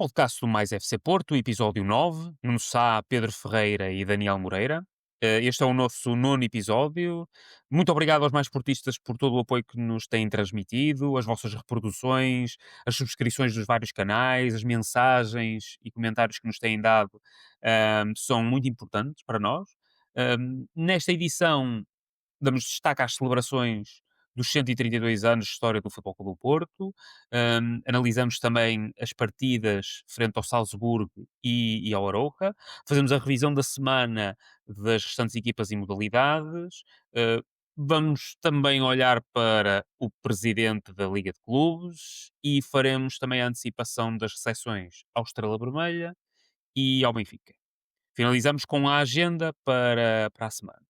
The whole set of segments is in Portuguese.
Podcast do Mais FC Porto, episódio 9. Nuno Sá, Pedro Ferreira e Daniel Moreira. Este é o nosso nono episódio. Muito obrigado aos mais portistas por todo o apoio que nos têm transmitido, as vossas reproduções, as subscrições dos vários canais, as mensagens e comentários que nos têm dado são muito importantes para nós. Nesta edição, damos destaque às celebrações dos 132 anos de história do Futebol Clube do Porto. Analisamos também as partidas frente ao Salzburgo e ao Arouca. Fazemos a revisão da semana das restantes equipas e modalidades. Uh, Vamos também olhar para o presidente da Liga de Clubes e faremos também a antecipação das recepções ao Estrela Vermelha e ao Benfica. Finalizamos com a agenda para a semana.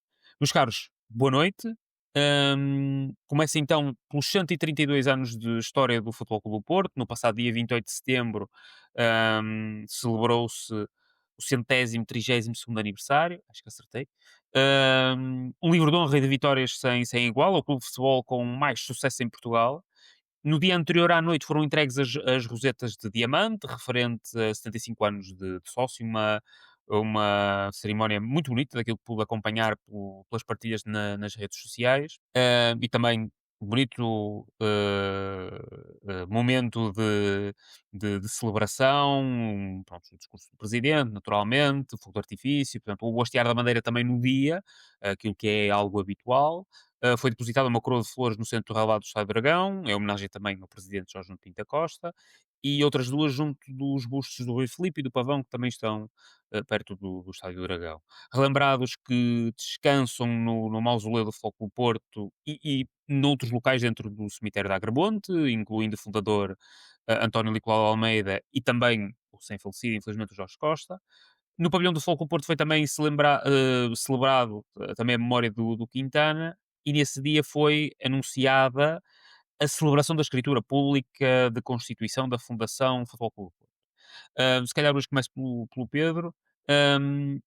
Meus caros, boa noite. Começa então pelos 132 anos de história do Futebol Clube do Porto. No passado dia 28 de setembro celebrou-se o 132º aniversário, acho que acertei. Um livro de honra e de vitórias sem igual, ao clube de futebol com mais sucesso em Portugal. No dia anterior à noite foram entregues as rosetas de diamante, referente a 75 anos de sócio, uma cerimónia muito bonita, daquilo que pude acompanhar pelas partilhas nas redes sociais. E também bonito momento de celebração, pronto, o discurso do presidente, naturalmente, fogo de artifício, portanto, o hastear da bandeira também no dia, aquilo que é algo habitual. Foi depositada uma coroa de flores no centro do relvado do Estádio do Dragão, em homenagem também ao presidente Jorge Nuno Pinto da Costa, e outras duas junto dos bustos do Rui Filipe e do Pavão, que também estão perto do Estádio do Dragão. Relembrados que descansam no mausoléu do Foco do Porto e noutros locais dentro do cemitério da Agrebonte, incluindo o fundador António Nicolau Almeida e também o sem-falecido, infelizmente, o Jorge Costa. No pavilhão do Foco do Porto foi também celebrado também a memória do Quintana, e nesse dia foi anunciada a celebração da escritura pública de constituição da Fundação Futebol Clube do Porto. Se calhar hoje começo pelo Pedro.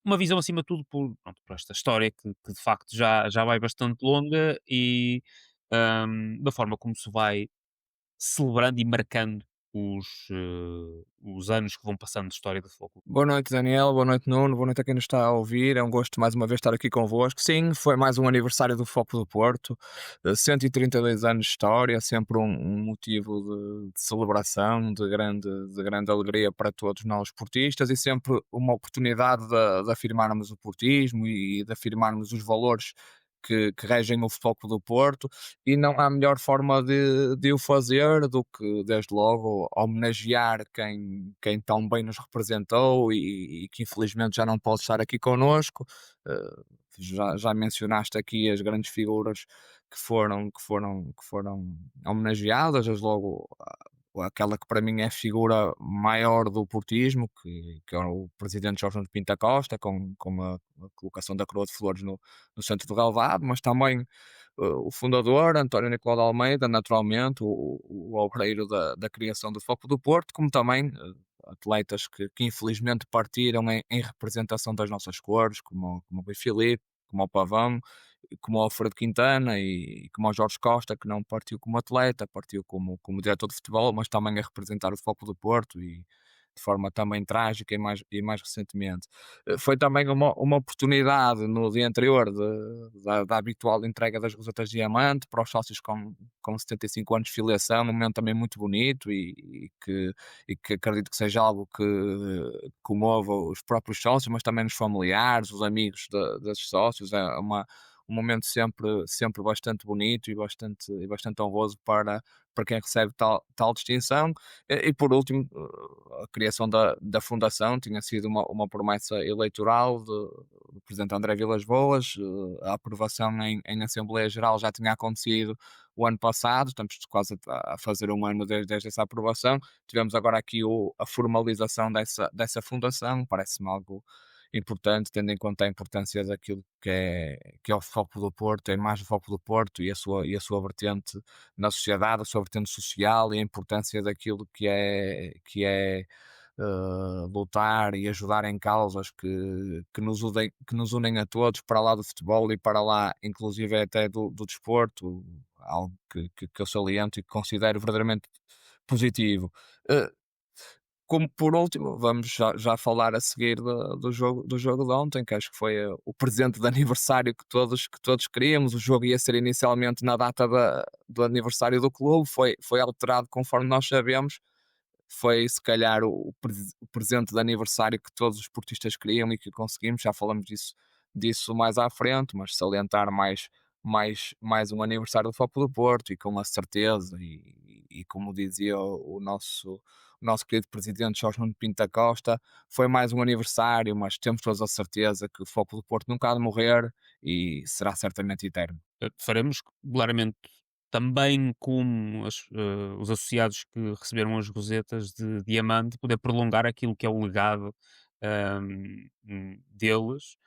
Uma visão acima de tudo por esta história que de facto já vai bastante longa e da forma como se vai celebrando e marcando os anos que vão passando de história do Futebol Clube. Boa noite, Daniel. Boa noite, Nuno. Boa noite a quem nos está a ouvir. É um gosto mais uma vez estar aqui convosco. Sim, foi mais um aniversário do Foco do Porto. 132 anos de história, sempre um motivo de celebração, de grande alegria para todos nós portistas e sempre uma oportunidade de afirmarmos o portismo e de afirmarmos os valores que regem o Futebol Clube do Porto, e não há melhor forma de o fazer do que, desde logo, homenagear quem tão bem nos representou e que infelizmente já não pode estar aqui connosco. Já mencionaste aqui as grandes figuras que foram homenageadas, desde logo aquela que para mim é a figura maior do portismo, que é o presidente Jorge Nuno Pinto da Costa, com a colocação da coroa de flores no centro do relvado, mas também o fundador, António Nicolau de Almeida, naturalmente, o obreiro da criação do Foco do Porto, como também atletas que infelizmente partiram em representação das nossas cores, como o Rui Filipe, como o Pavão, como o Alfredo Quintana e como o Jorge Costa, que não partiu como atleta, partiu como diretor de futebol, mas também a representar o Foco do Porto e de forma também trágica e mais recentemente. Foi também uma oportunidade no dia anterior da habitual entrega das rosetas de diamante para os sócios com 75 anos de filiação, num momento também muito bonito e que acredito que seja algo que comova os próprios sócios, mas também os familiares, os amigos desses sócios. É um momento sempre bastante bonito e bastante honroso para quem recebe tal distinção. E por último, a criação da Fundação tinha sido uma promessa eleitoral do Presidente André Vilas Boas. A aprovação em Assembleia Geral já tinha acontecido o ano passado, estamos quase a fazer um ano desde essa aprovação. Tivemos agora aqui a formalização dessa fundação, parece-me algo importante, tendo em conta a importância daquilo que é o Foco do Porto, a imagem do Foco do Porto e a sua vertente na sociedade, a sua vertente social e a importância daquilo que é lutar e ajudar em causas que nos unem a todos, para lá do futebol e para lá, inclusive até do desporto, algo que eu saliento e que considero verdadeiramente positivo. Eh, como por último, vamos já falar a seguir do jogo de ontem, que acho que foi o presente de aniversário que todos queríamos. O jogo ia ser inicialmente na data do aniversário do clube, foi alterado conforme nós sabemos. Foi se calhar o presente de aniversário que todos os portistas queriam e que conseguimos. Já falamos disso mais à frente, mas salientar mais um aniversário do Foco do Porto e com a certeza e como dizia o nosso querido presidente Jorge Nuno Pinto da Costa, foi mais um aniversário, mas temos todos a certeza que o Foco do Porto nunca há de morrer e será certamente eterno. Faremos claramente também como os associados que receberam as rosetas de diamante, poder prolongar aquilo que é o legado deles,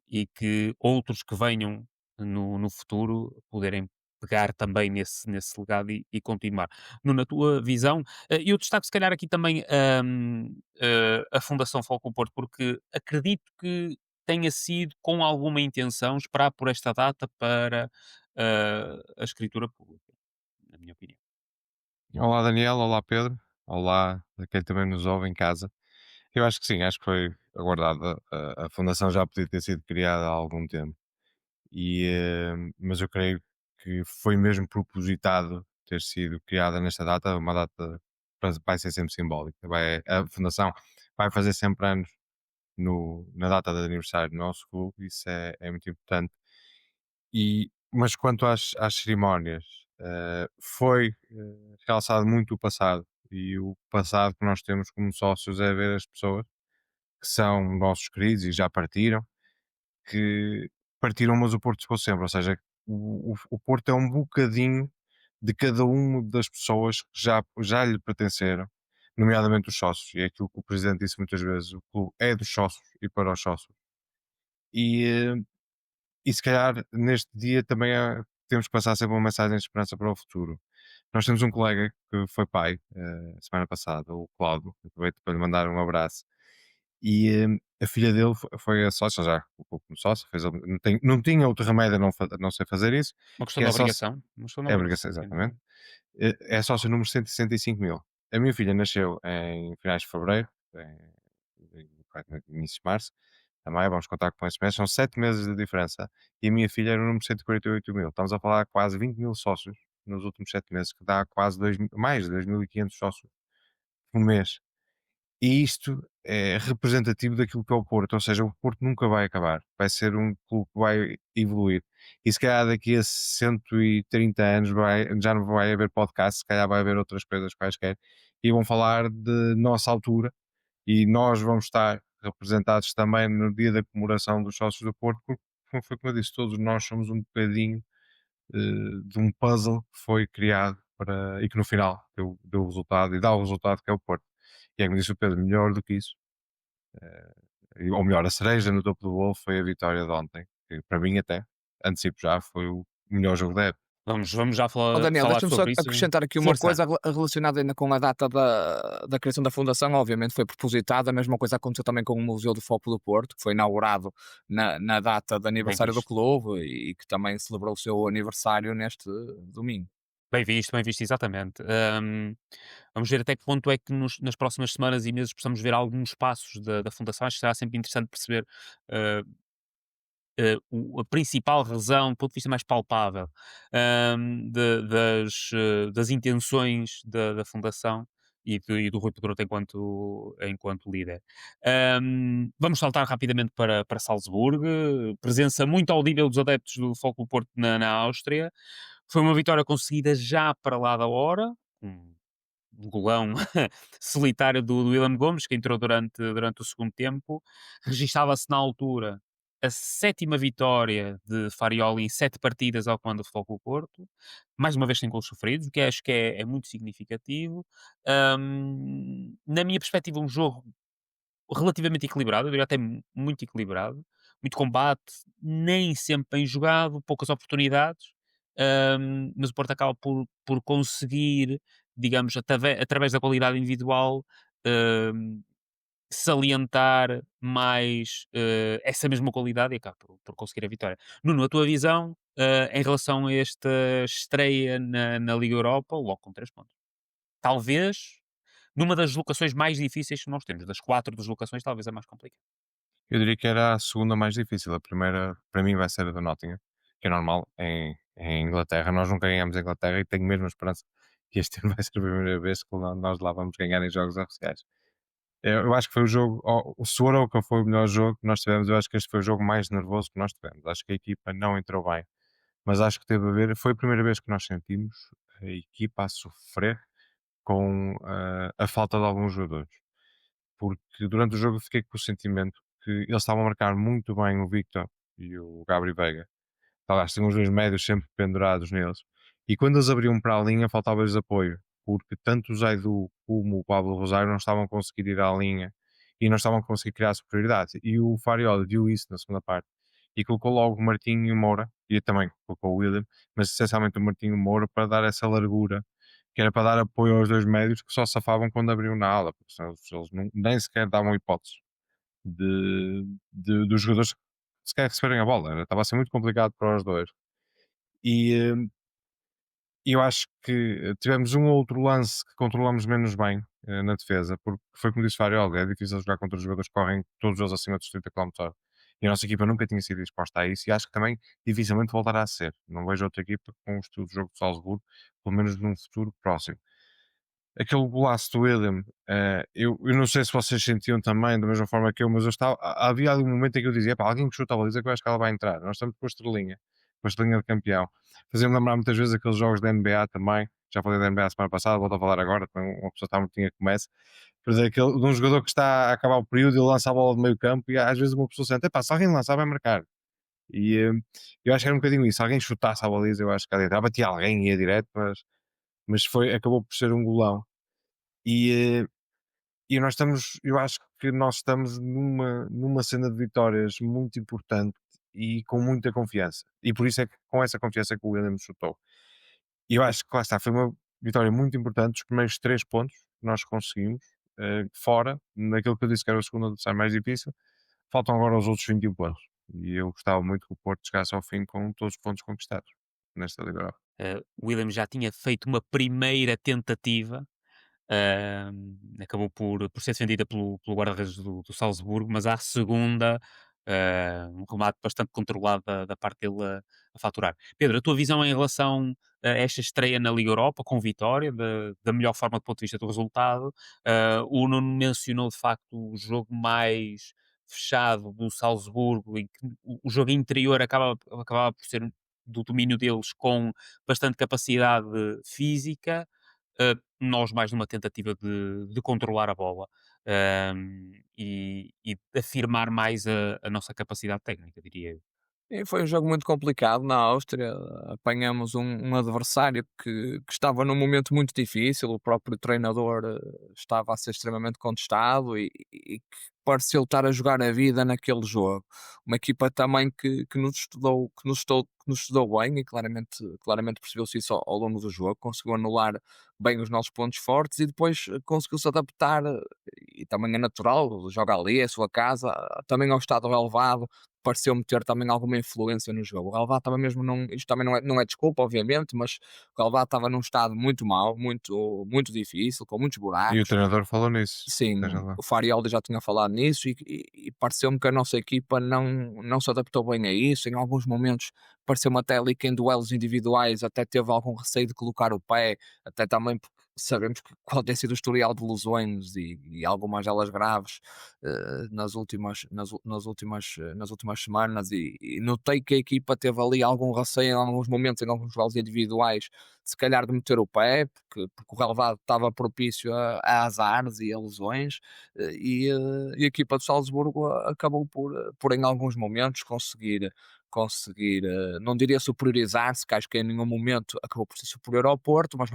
e que outros que venham no futuro poderem pegar também nesse legado e continuar. Na tua visão, eu destaco se calhar aqui também a Fundação Foco Porto, porque acredito que tenha sido com alguma intenção esperar por esta data para a escritura pública, na minha opinião. Olá Daniel, olá Pedro, olá a quem também nos ouve em casa. Eu acho que sim, acho que foi aguardada. A fundação já podia ter sido criada há algum tempo, mas eu creio que foi mesmo propositado ter sido criada nesta data, uma data vai ser sempre simbólica. A fundação vai fazer sempre anos na data de aniversário do nosso clube, isso é muito importante. Mas quanto às cerimónias, foi realçado muito o passado. E o passado que nós temos como sócios é ver as pessoas que são nossos queridos e já partiram, que partiram, mas o Porto ficou sempre. Ou seja, o Porto é um bocadinho de cada uma das pessoas que já lhe pertenceram, nomeadamente os sócios. E é aquilo que o Presidente disse muitas vezes: o clube é dos sócios e para os sócios. E, eh, e se calhar neste dia também temos que passar sempre uma mensagem de esperança para o futuro. Nós temos um colega que foi pai semana passada, o Cláudio, aproveito para lhe mandar um abraço. A filha dele foi a sócia, já colocou como sócia, não tinha outro remédio a não ser fazer isso, Uma questão que de é sócia, obrigação, uma questão de é obrigação, obrigação, sem exatamente. dúvida. É sócia número 165 mil. A minha filha nasceu em finais de fevereiro, praticamente início de março, também vamos contar com esse mês, são 7 meses de diferença, e a minha filha era o número 148 mil. Estamos a falar de quase 20 mil sócios nos últimos 7 meses, que dá quase mais de 2.500 sócios por mês. E isto é representativo daquilo que é o Porto, ou seja, o Porto nunca vai acabar, vai ser um clube que vai evoluir. E se calhar daqui a 130 anos já não vai haver podcast, se calhar vai haver outras coisas quaisquer, e vão falar de nossa altura, e nós vamos estar representados também no dia da comemoração dos sócios do Porto, porque, como foi como eu disse, todos nós somos um bocadinho de um puzzle que foi criado e que no final deu o resultado e dá o resultado que é o Porto. E é como disse o Pedro, melhor do que isso, ou melhor, a cereja no topo do bolo foi a vitória de ontem, que para mim até, antecipo já, foi o melhor jogo da época. Vamos já Ó Daniel, falar deixa-me só sobre isso. acrescentar aqui uma Força! coisa relacionada ainda com a data da criação da fundação. Obviamente foi propositada, a mesma coisa aconteceu também com o Museu do Foco do Porto, que foi inaugurado na data de Bem aniversário do visto. clube e que também celebrou o seu aniversário neste domingo. Bem visto, exatamente. Vamos ver até que ponto é que nas próximas semanas e meses possamos ver alguns passos da Fundação. Acho que será sempre interessante perceber ah, a principal razão, do ponto de vista mais palpável, das intenções da Fundação e do Rui Pedroto enquanto líder. Vamos saltar rapidamente para Salzburgo, presença muito audível dos adeptos do Foco Porto na Áustria. Foi uma vitória conseguida já para lá da hora, um golão solitário do William Gomes, que entrou durante o segundo tempo. Registava-se na altura a sétima vitória de Farioli em 7 partidas ao comando do Futebol Clube do Porto, mais uma vez sem gols sofridos, o que acho que é muito significativo. Na minha perspectiva, um jogo relativamente equilibrado, eu diria até muito equilibrado, muito combate, nem sempre bem jogado, poucas oportunidades, mas o Porto acaba por conseguir, digamos, através da qualidade individual, hum, salientar mais essa mesma qualidade e acaba por conseguir a vitória. Nuno, a tua visão em relação a esta estreia na Liga Europa, logo com 3 pontos? Talvez numa das deslocações mais difíceis que nós temos. Das 4 deslocações, talvez a mais complicada. Eu diria que era a segunda mais difícil. A primeira, para mim, vai ser a do Nottingham, que é normal, em Inglaterra. Nós nunca ganhamos em Inglaterra e tenho mesmo a esperança que este ano vai ser a primeira vez que nós lá vamos ganhar em jogos oficiais. Eu acho que foi o jogo, o Soroka foi o melhor jogo que nós tivemos. Eu acho que este foi o jogo mais nervoso que nós tivemos. Acho que a equipa não entrou bem, mas acho que teve a ver. Foi a primeira vez que nós sentimos a equipa a sofrer com a falta de alguns jogadores, porque durante o jogo eu fiquei com o sentimento que eles estavam a marcar muito bem o Victor e o Gabri Veiga. Aliás, tinham os dois médios sempre pendurados neles. E quando eles abriam para a linha, faltava-lhes apoio, porque tanto o Zaidu como o Pablo Rosário não estavam a conseguir ir à linha e não estavam a conseguir criar superioridade. E o Farioli viu isso na segunda parte e colocou logo o Martinho e o Moura, e também colocou o William, mas essencialmente o Martinho e o Moura para dar essa largura, que era para dar apoio aos dois médios que só safavam quando abriam na ala, porque senão eles nem sequer davam hipóteses dos jogadores sequer receberem a bola. Estava a ser muito complicado para os dois. E eu acho que tivemos um ou outro lance que controlamos menos bem na defesa, porque foi como disse o Fariol, é difícil jogar contra os jogadores que correm todos eles acima dos 30 km/h. E a nossa equipa nunca tinha sido exposta a isso e acho que também dificilmente voltará a ser. Não vejo outra equipa com o estilo de jogo de Salzburgo, pelo menos num futuro próximo. Aquele golaço do William, eu não sei se vocês sentiam também da mesma forma que eu, mas eu estava, havia ali um momento em que eu dizia, pá, alguém que chuta a baliza que eu acho que ela vai entrar. Nós estamos com a estrelinha de campeão. Fazia-me lembrar muitas vezes aqueles jogos da NBA também, já falei da NBA a semana passada, volto a falar agora, uma pessoa está muito que começa, por exemplo, de um jogador que está a acabar o período e lança a bola de meio campo e às vezes uma pessoa sente, pá, se alguém lançar vai marcar. E eu acho que era um bocadinho isso, se alguém chutasse a baliza, eu acho que ela batia alguém e ia direto, mas acabou por ser um golão. E, e nós estamos, eu acho que nós estamos numa cena de vitórias muito importante e com muita confiança. E por isso é que com essa confiança que o William chutou. E eu acho que lá está, foi uma vitória muito importante. Os primeiros 3 pontos que nós conseguimos, fora, naquilo que eu disse que era o segundo adversário mais difícil, faltam agora os outros 21 pontos. E eu gostava muito que o Porto chegasse ao fim com todos os pontos conquistados nesta Liga Europa. O William já tinha feito uma primeira tentativa, acabou por ser defendida pelo guarda-redes do Salzburgo, mas à segunda, um remate bastante controlado da parte dele a faturar. Pedro, a tua visão em relação a esta estreia na Liga Europa, com vitória, da melhor forma do ponto de vista do resultado. O Nuno mencionou de facto o jogo mais fechado do Salzburgo, em que o jogo interior acabava por ser do domínio deles com bastante capacidade física, nós mais numa tentativa de controlar a bola, e de afirmar mais a nossa capacidade técnica, diria eu. E foi um jogo muito complicado na Áustria. Apanhamos um adversário que estava num momento muito difícil. O próprio treinador estava a ser extremamente contestado e que pareceu estar a jogar a vida naquele jogo. Uma equipa também que nos estudou, que nos estudou bem e claramente percebeu-se isso ao longo do jogo. Conseguiu anular bem os nossos pontos fortes e depois conseguiu-se adaptar. E também é natural, joga ali, é a sua casa, também ao estado elevado pareceu-me ter também alguma influência no jogo. O Relvado estava mesmo isto também não é desculpa, obviamente, mas o Relvado estava num estado muito mau, muito difícil, com muitos E o buracos. treinador falou nisso. Tens Sim, razão. o Farioldi já tinha falado nisso e pareceu-me que a nossa equipa não se adaptou bem a isso. Em alguns momentos pareceu-me até ali que em duelos individuais até teve algum receio de colocar o pé, até também porque sabemos qual tem sido o historial de lesões e algumas delas graves nas últimas semanas e notei que a equipa teve ali algum receio em alguns momentos, em alguns duelos individuais, se calhar de meter o pé, porque o relevado estava propício a azares e a lesões, e a equipa de Salzburgo acabou por em alguns momentos conseguir, não diria superiorizar-se, que acho que em nenhum momento acabou por ser superior ao Porto, mas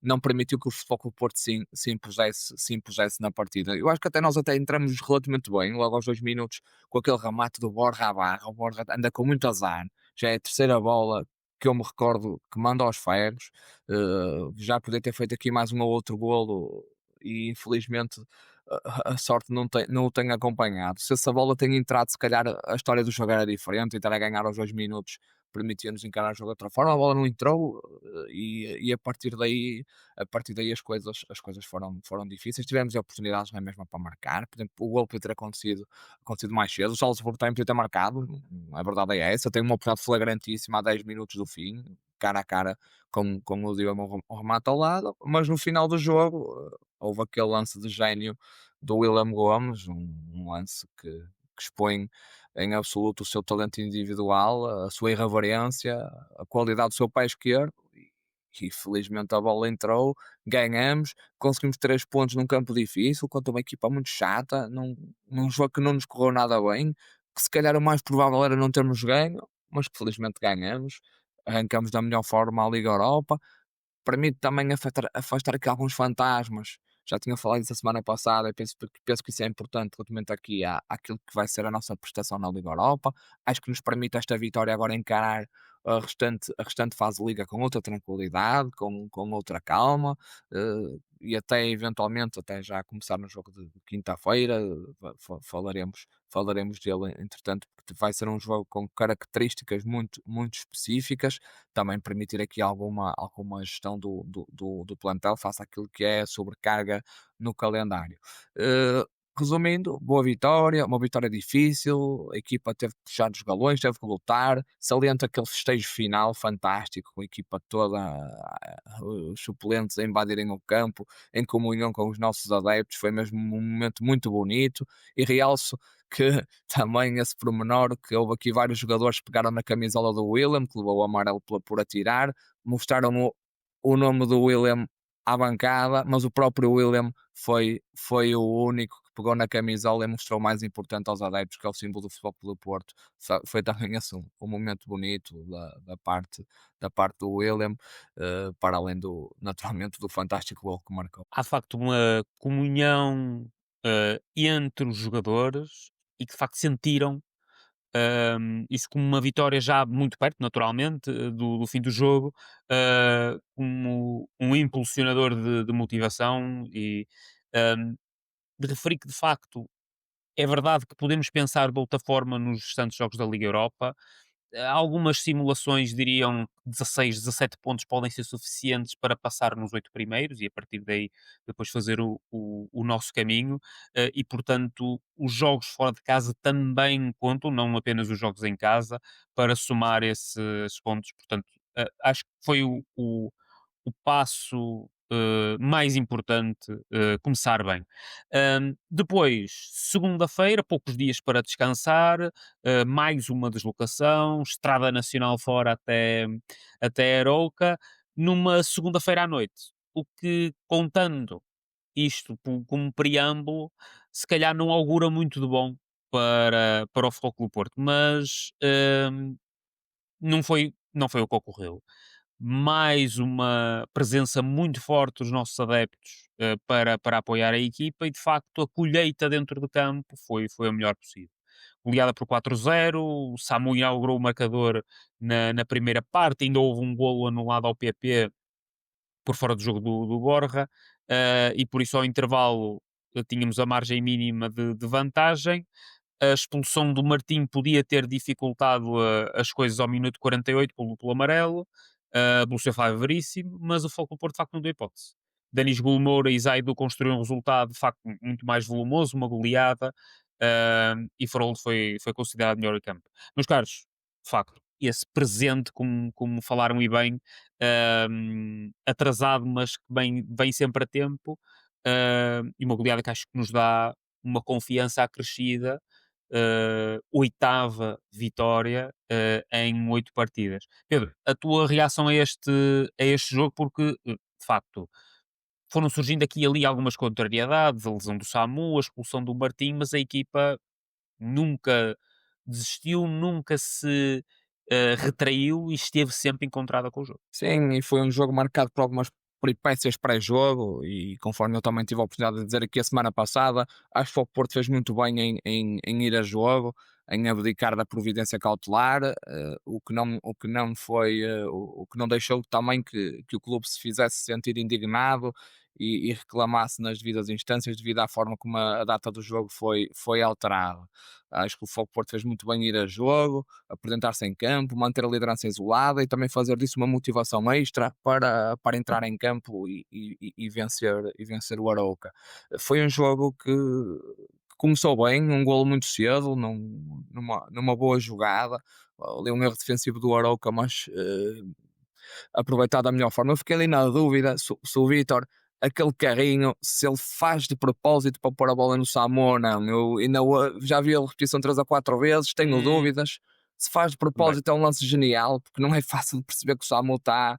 não permitiu que o Futebol Clube do Porto se impusesse na partida. Eu acho que nós até entramos relativamente bem, logo aos 2 minutos, com aquele remate do Borja à barra. O Borja anda com muito azar, já é a terceira bola que eu me recordo que manda aos ferros. Já podia ter feito aqui mais um ou outro golo e infelizmente a sorte não o tem acompanhado. Se essa bola tem entrado, se calhar a história do jogo era diferente, e estar a ganhar aos 2 minutos permitia-nos encarar o jogo de outra forma. A bola não entrou, e a partir daí as coisas foram difíceis. Tivemos oportunidades na mesma para marcar. Por exemplo, o gol podia ter acontecido mais cedo. O Salzburgo também podia ter marcado. A verdade é essa. Tem uma oportunidade flagrantíssima a 10 minutos do fim, cara a cara com o Diogo, um remate ao lado. Mas no final do jogo, houve aquele lance de gênio do William Gomes, um lance que expõe em absoluto o seu talento individual, a sua irreverência, a qualidade do seu pé esquerdo. E felizmente a bola entrou, ganhamos, conseguimos 3 pontos num campo difícil, contra uma equipa muito chata, num jogo que não nos correu nada bem, que se calhar o mais provável era não termos ganho, mas que felizmente ganhamos, arrancamos da melhor forma a Liga Europa, permite também afastar aqui alguns fantasmas. Já tinha falado isso a semana passada, e penso que isso é importante relativamente aqui àquilo que vai ser a nossa prestação na Liga Europa. Acho que nos permite esta vitória agora encarar a restante fase de Liga com outra tranquilidade, com outra calma, e até eventualmente, até já começar no jogo de quinta-feira, falaremos dele entretanto, porque vai ser um jogo com características muito, muito específicas, também permitir aqui alguma gestão do plantel face àquilo que é a sobrecarga no calendário. Eh, Resumindo, boa vitória, uma vitória difícil, a equipa teve que puxar dos galões, teve que lutar, salienta aquele festejo final fantástico, com a equipa toda, os suplentes a invadirem o campo, em comunhão com os nossos adeptos, foi mesmo um momento muito bonito, e realço que também esse pormenor, que houve aqui vários jogadores que pegaram na camisola do William, que levou o amarelo por atirar, mostraram o nome do William à bancada, mas o próprio William foi o único que pegou na camisola e mostrou o mais importante aos adeptos, que é o símbolo do Futebol Clube do Porto. Foi também esse um momento bonito da parte do William, para além naturalmente, do fantástico gol que marcou. Há de facto uma comunhão entre os jogadores e que de facto sentiram isso como uma vitória já muito perto, naturalmente, do fim do jogo, como um impulsionador de motivação e um, de referir que de facto é verdade que podemos pensar de outra forma nos restantes jogos da Liga Europa. Algumas simulações diriam que 16, 17 pontos podem ser suficientes para passar nos 8 primeiros e a partir daí depois fazer o nosso caminho. E portanto os jogos fora de casa também contam, não apenas os jogos em casa, para somar esses pontos. Portanto, acho que foi o passo mais importante, começar bem. Depois, segunda-feira, poucos dias para descansar, mais uma deslocação, estrada nacional fora até Arouca, numa segunda-feira à noite. O que, contando isto como preâmbulo, se calhar não augura muito de bom para o Futebol Clube do Porto, mas não foi o que ocorreu. Mais uma presença muito forte dos nossos adeptos para apoiar a equipa e de facto a colheita dentro do campo foi a melhor possível. Goleada por 4-0, o Samu inaugurou o marcador na primeira parte, ainda houve um golo anulado ao PP por fora do jogo do Borja, e por isso ao intervalo tínhamos a margem mínima de vantagem. A expulsão do Martim podia ter dificultado as coisas ao minuto 48 pelo amarelo, pelo seu Flávio Veríssimo, mas o Foco do Porto de facto não deu hipótese. Danis Gulmoura e Zaidu construíram um resultado de facto muito mais volumoso, uma goleada, e Faroldo foi considerado melhor em campo. Meus caros, de facto, esse presente, como falaram e bem, atrasado, mas que vem sempre a tempo, e uma goleada que acho que nos dá uma confiança acrescida, oitava vitória em 8 partidas. Pedro, a tua reação a este jogo, porque de facto foram surgindo aqui e ali algumas contrariedades, a lesão do Samu, a expulsão do Martim, mas a equipa nunca desistiu, nunca se retraiu e esteve sempre encontrada com o jogo. Sim, e foi um jogo marcado por algumas peripécias pré-jogo, e conforme eu também tive a oportunidade de dizer aqui a semana passada, acho que o Porto fez muito bem em ir a jogo, em abdicar da providência cautelar, o que não deixou também que o clube se fizesse sentir indignado e reclamasse nas devidas instâncias devido à forma como a data do jogo foi alterada. Acho que o Fogo Porto fez muito bem ir a jogo, apresentar-se em campo, manter a liderança isolada e também fazer disso uma motivação extra para entrar em campo e vencer o Arouca. Foi um jogo que começou bem, um golo muito cedo, numa boa jogada, ali um erro defensivo do Arouca, mas aproveitar da melhor forma. Eu fiquei ali na dúvida se o Vítor, aquele carrinho, se ele faz de propósito para pôr a bola no Samu ou não. Eu ainda já vi a repetição 3 a 4 vezes, tenho Hum, dúvidas. Se faz de também. propósito é um lance genial, porque não é fácil de perceber que o Samu está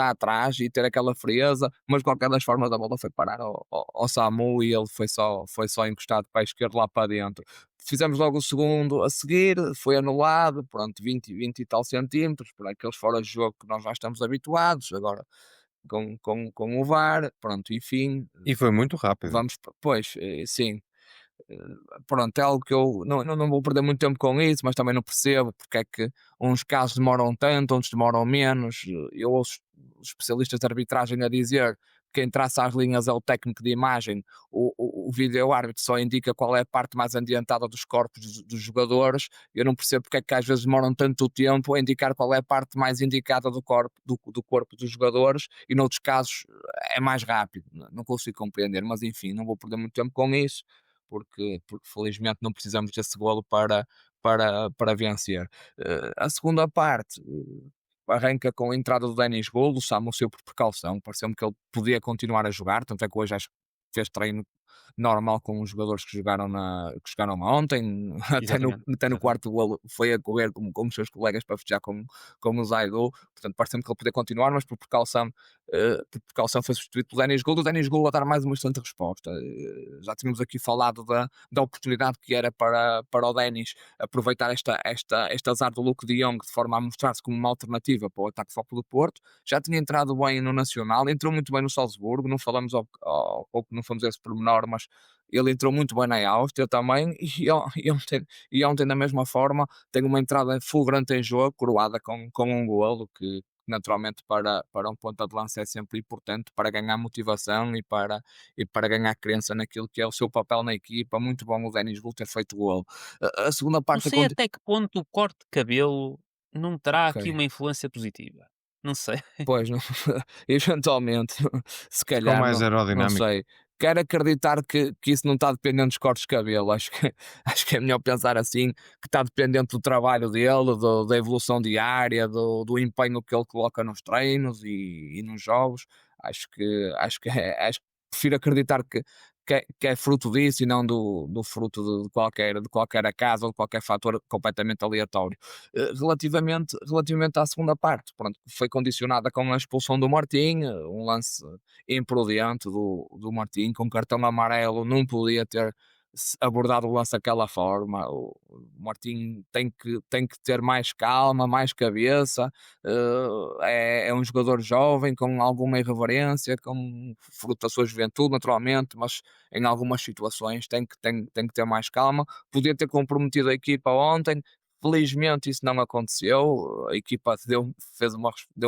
atrás e ter aquela frieza, mas de qualquer das formas a bola foi parar ao Samu e ele foi só encostado para a esquerda lá para dentro. Fizemos logo o segundo a seguir, foi anulado, pronto, 20 e tal centímetros, por aqueles fora de jogo que nós já estamos habituados, agora com o VAR, pronto, enfim, E foi muito rápido. vamos, pois, sim, eh, pronto, é algo que eu não vou perder muito tempo com isso, mas também não percebo porque é que uns casos demoram tanto, outros demoram menos. Eu ouço os especialistas de arbitragem a dizer que quem traça as linhas é o técnico de imagem, o vídeo-árbitro só indica qual é a parte mais adiantada dos corpos dos jogadores. Eu não percebo porque é que às vezes demoram tanto tempo a indicar qual é a parte mais indicada do corpo dos jogadores e noutros casos é mais rápido. Não consigo compreender, mas enfim, não vou perder muito tempo com isso porque felizmente não precisamos desse golo para vencer. A segunda parte arranca com a entrada do Denis Gold, o Samu saiu por precaução, pareceu-me que ele podia continuar a jogar, tanto é que hoje acho que fez treino normal com os jogadores que jogaram ontem, Exatamente, até no exatamente. quarto golo foi a correr com os seus colegas para festejar com o Zaidu, portanto pareceu-me que ele podia continuar, mas por precaução foi substituído pelo Denis Gold. O Denis Gold a dar mais uma excelente resposta. Já tínhamos aqui falado da oportunidade que era para o Denis aproveitar este azar do Luke de Jong de forma a mostrar-se como uma alternativa para o ataque foco do Porto. Já tinha entrado bem no Nacional, entrou muito bem no Salzburgo, não falamos ao pouco, não fomos a esse pormenor, mas ele entrou muito bem na Áustria também e ontem da mesma forma tem uma entrada fulgurante em jogo, coroada com um golo que naturalmente para um ponta de lança é sempre importante para ganhar motivação e para ganhar crença naquilo que é o seu papel na equipa. Muito bom o Denis Gold ter feito o golo. A segunda Não parte sei até que ponto o corte de cabelo não terá ok. aqui uma influência positiva. Não sei. Pois, não, eventualmente, se Ficou calhar, mais não aerodinâmico. sei. Quero acreditar que isso não está dependendo dos cortes de cabelo. Acho que é melhor pensar assim, que está dependente do trabalho dele, da evolução diária, do empenho que ele coloca nos treinos e nos jogos. Acho que prefiro acreditar que é fruto disso e não do fruto de qualquer acaso ou de qualquer fator completamente aleatório. Relativamente à segunda parte, pronto, foi condicionada com a expulsão do Martim, um lance imprudente do Martim, com cartão amarelo, não podia ter abordado o lance daquela forma. O Martim tem que ter mais calma, mais cabeça. É um jogador jovem, com alguma irreverência, com fruto da sua juventude, naturalmente, mas em algumas situações tem que ter mais calma. Podia ter comprometido a equipa ontem. Felizmente isso não aconteceu. A equipa deu